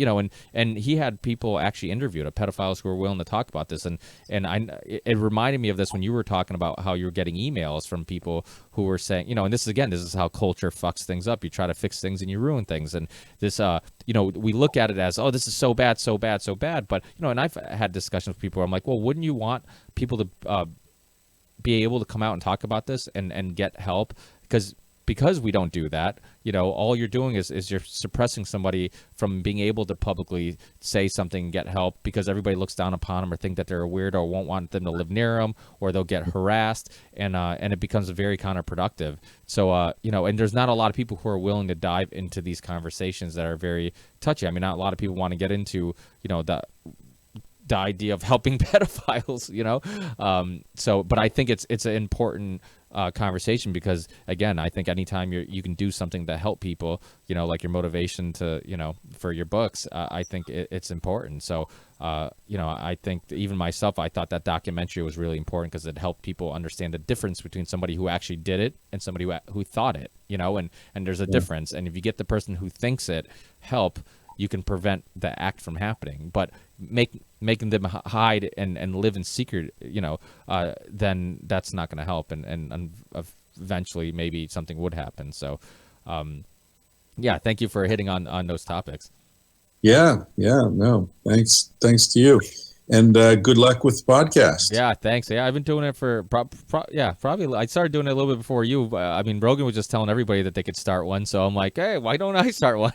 Speaker 2: and he had people actually interviewed pedophiles who were willing to talk about this, and it reminded me of this when you were talking about how you were getting emails from people who were saying, and this is how culture fucks things up. You try to fix things and you ruin things, and this we look at it as, oh, this is so bad, so bad, so bad, but and I've had discussions with people where I'm like, well, wouldn't you want people to be able to come out and talk about this and get help? Because we don't do that, all you're doing is you're suppressing somebody from being able to publicly say something and get help, because everybody looks down upon them or think that they're a weirdo or won't want them to live near them, or they'll get harassed, and it becomes very counterproductive. So and there's not a lot of people who are willing to dive into these conversations that are very touchy. I mean, not a lot of people want to get into the idea of helping pedophiles, but I think it's an important conversation, because again, I think anytime you can do something to help people, like your motivation to, for your books, I think it's important. So, I think even myself, I thought that documentary was really important because it helped people understand the difference between somebody who actually did it and somebody who thought it, and there's a difference. And if you get the person who thinks it help, you can prevent the act from happening. But making them hide and live in secret, then that's not going to help, and eventually maybe something would happen. So thank you for hitting on those topics. No, thanks to you, and good luck with the podcast. Thanks. I've been doing it for probably I started doing it a little bit before you. I mean, Rogan was just telling everybody that they could start one, so I'm like, hey, why don't I start one?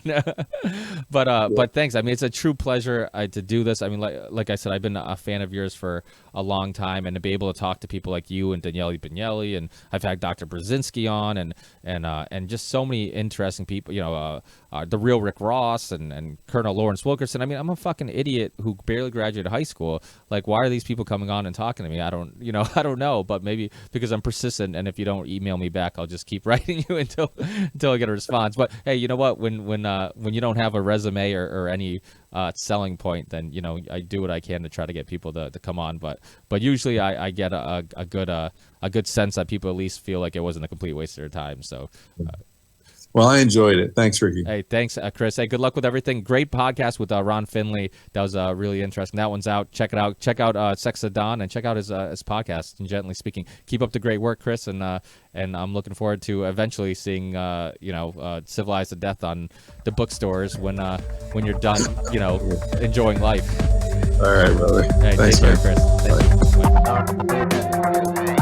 Speaker 2: But thanks. I mean, it's a true pleasure to do this. I mean, like I said, I've been a fan of yours for a long time, and to be able to talk to people like you and Daniele Bagnelli, and I've had Dr. Brzezinski on, and just so many interesting people, the real Rick Ross and Colonel Lawrence Wilkerson. I mean, I'm a fucking idiot who barely graduated high school. Like, why are these people coming on and talking to me? I don't know, but maybe because I'm persistent, and if you don't email me back, I'll just keep writing you until I get a response. But hey, you know what? When you don't have a resume or any selling point, then I do what I can to try to get people to come on. But usually I get a good sense that people at least feel like it wasn't a complete waste of their time. So.
Speaker 1: Well, I enjoyed it. Thanks, Ricky.
Speaker 2: Hey, thanks, Chris. Hey, good luck with everything. Great podcast with Ron Finley. That was really interesting. That one's out. Check it out. Check out Sex of Dawn, and check out his podcast, Tangentially Speaking. Keep up the great work, Chris, and I'm looking forward to eventually seeing Civilized Death on the bookstores when you're done, enjoying life.
Speaker 1: All right, brother.
Speaker 2: Hey,
Speaker 1: thanks,
Speaker 2: take care,
Speaker 1: man.
Speaker 2: Chris. Thank you. Bye.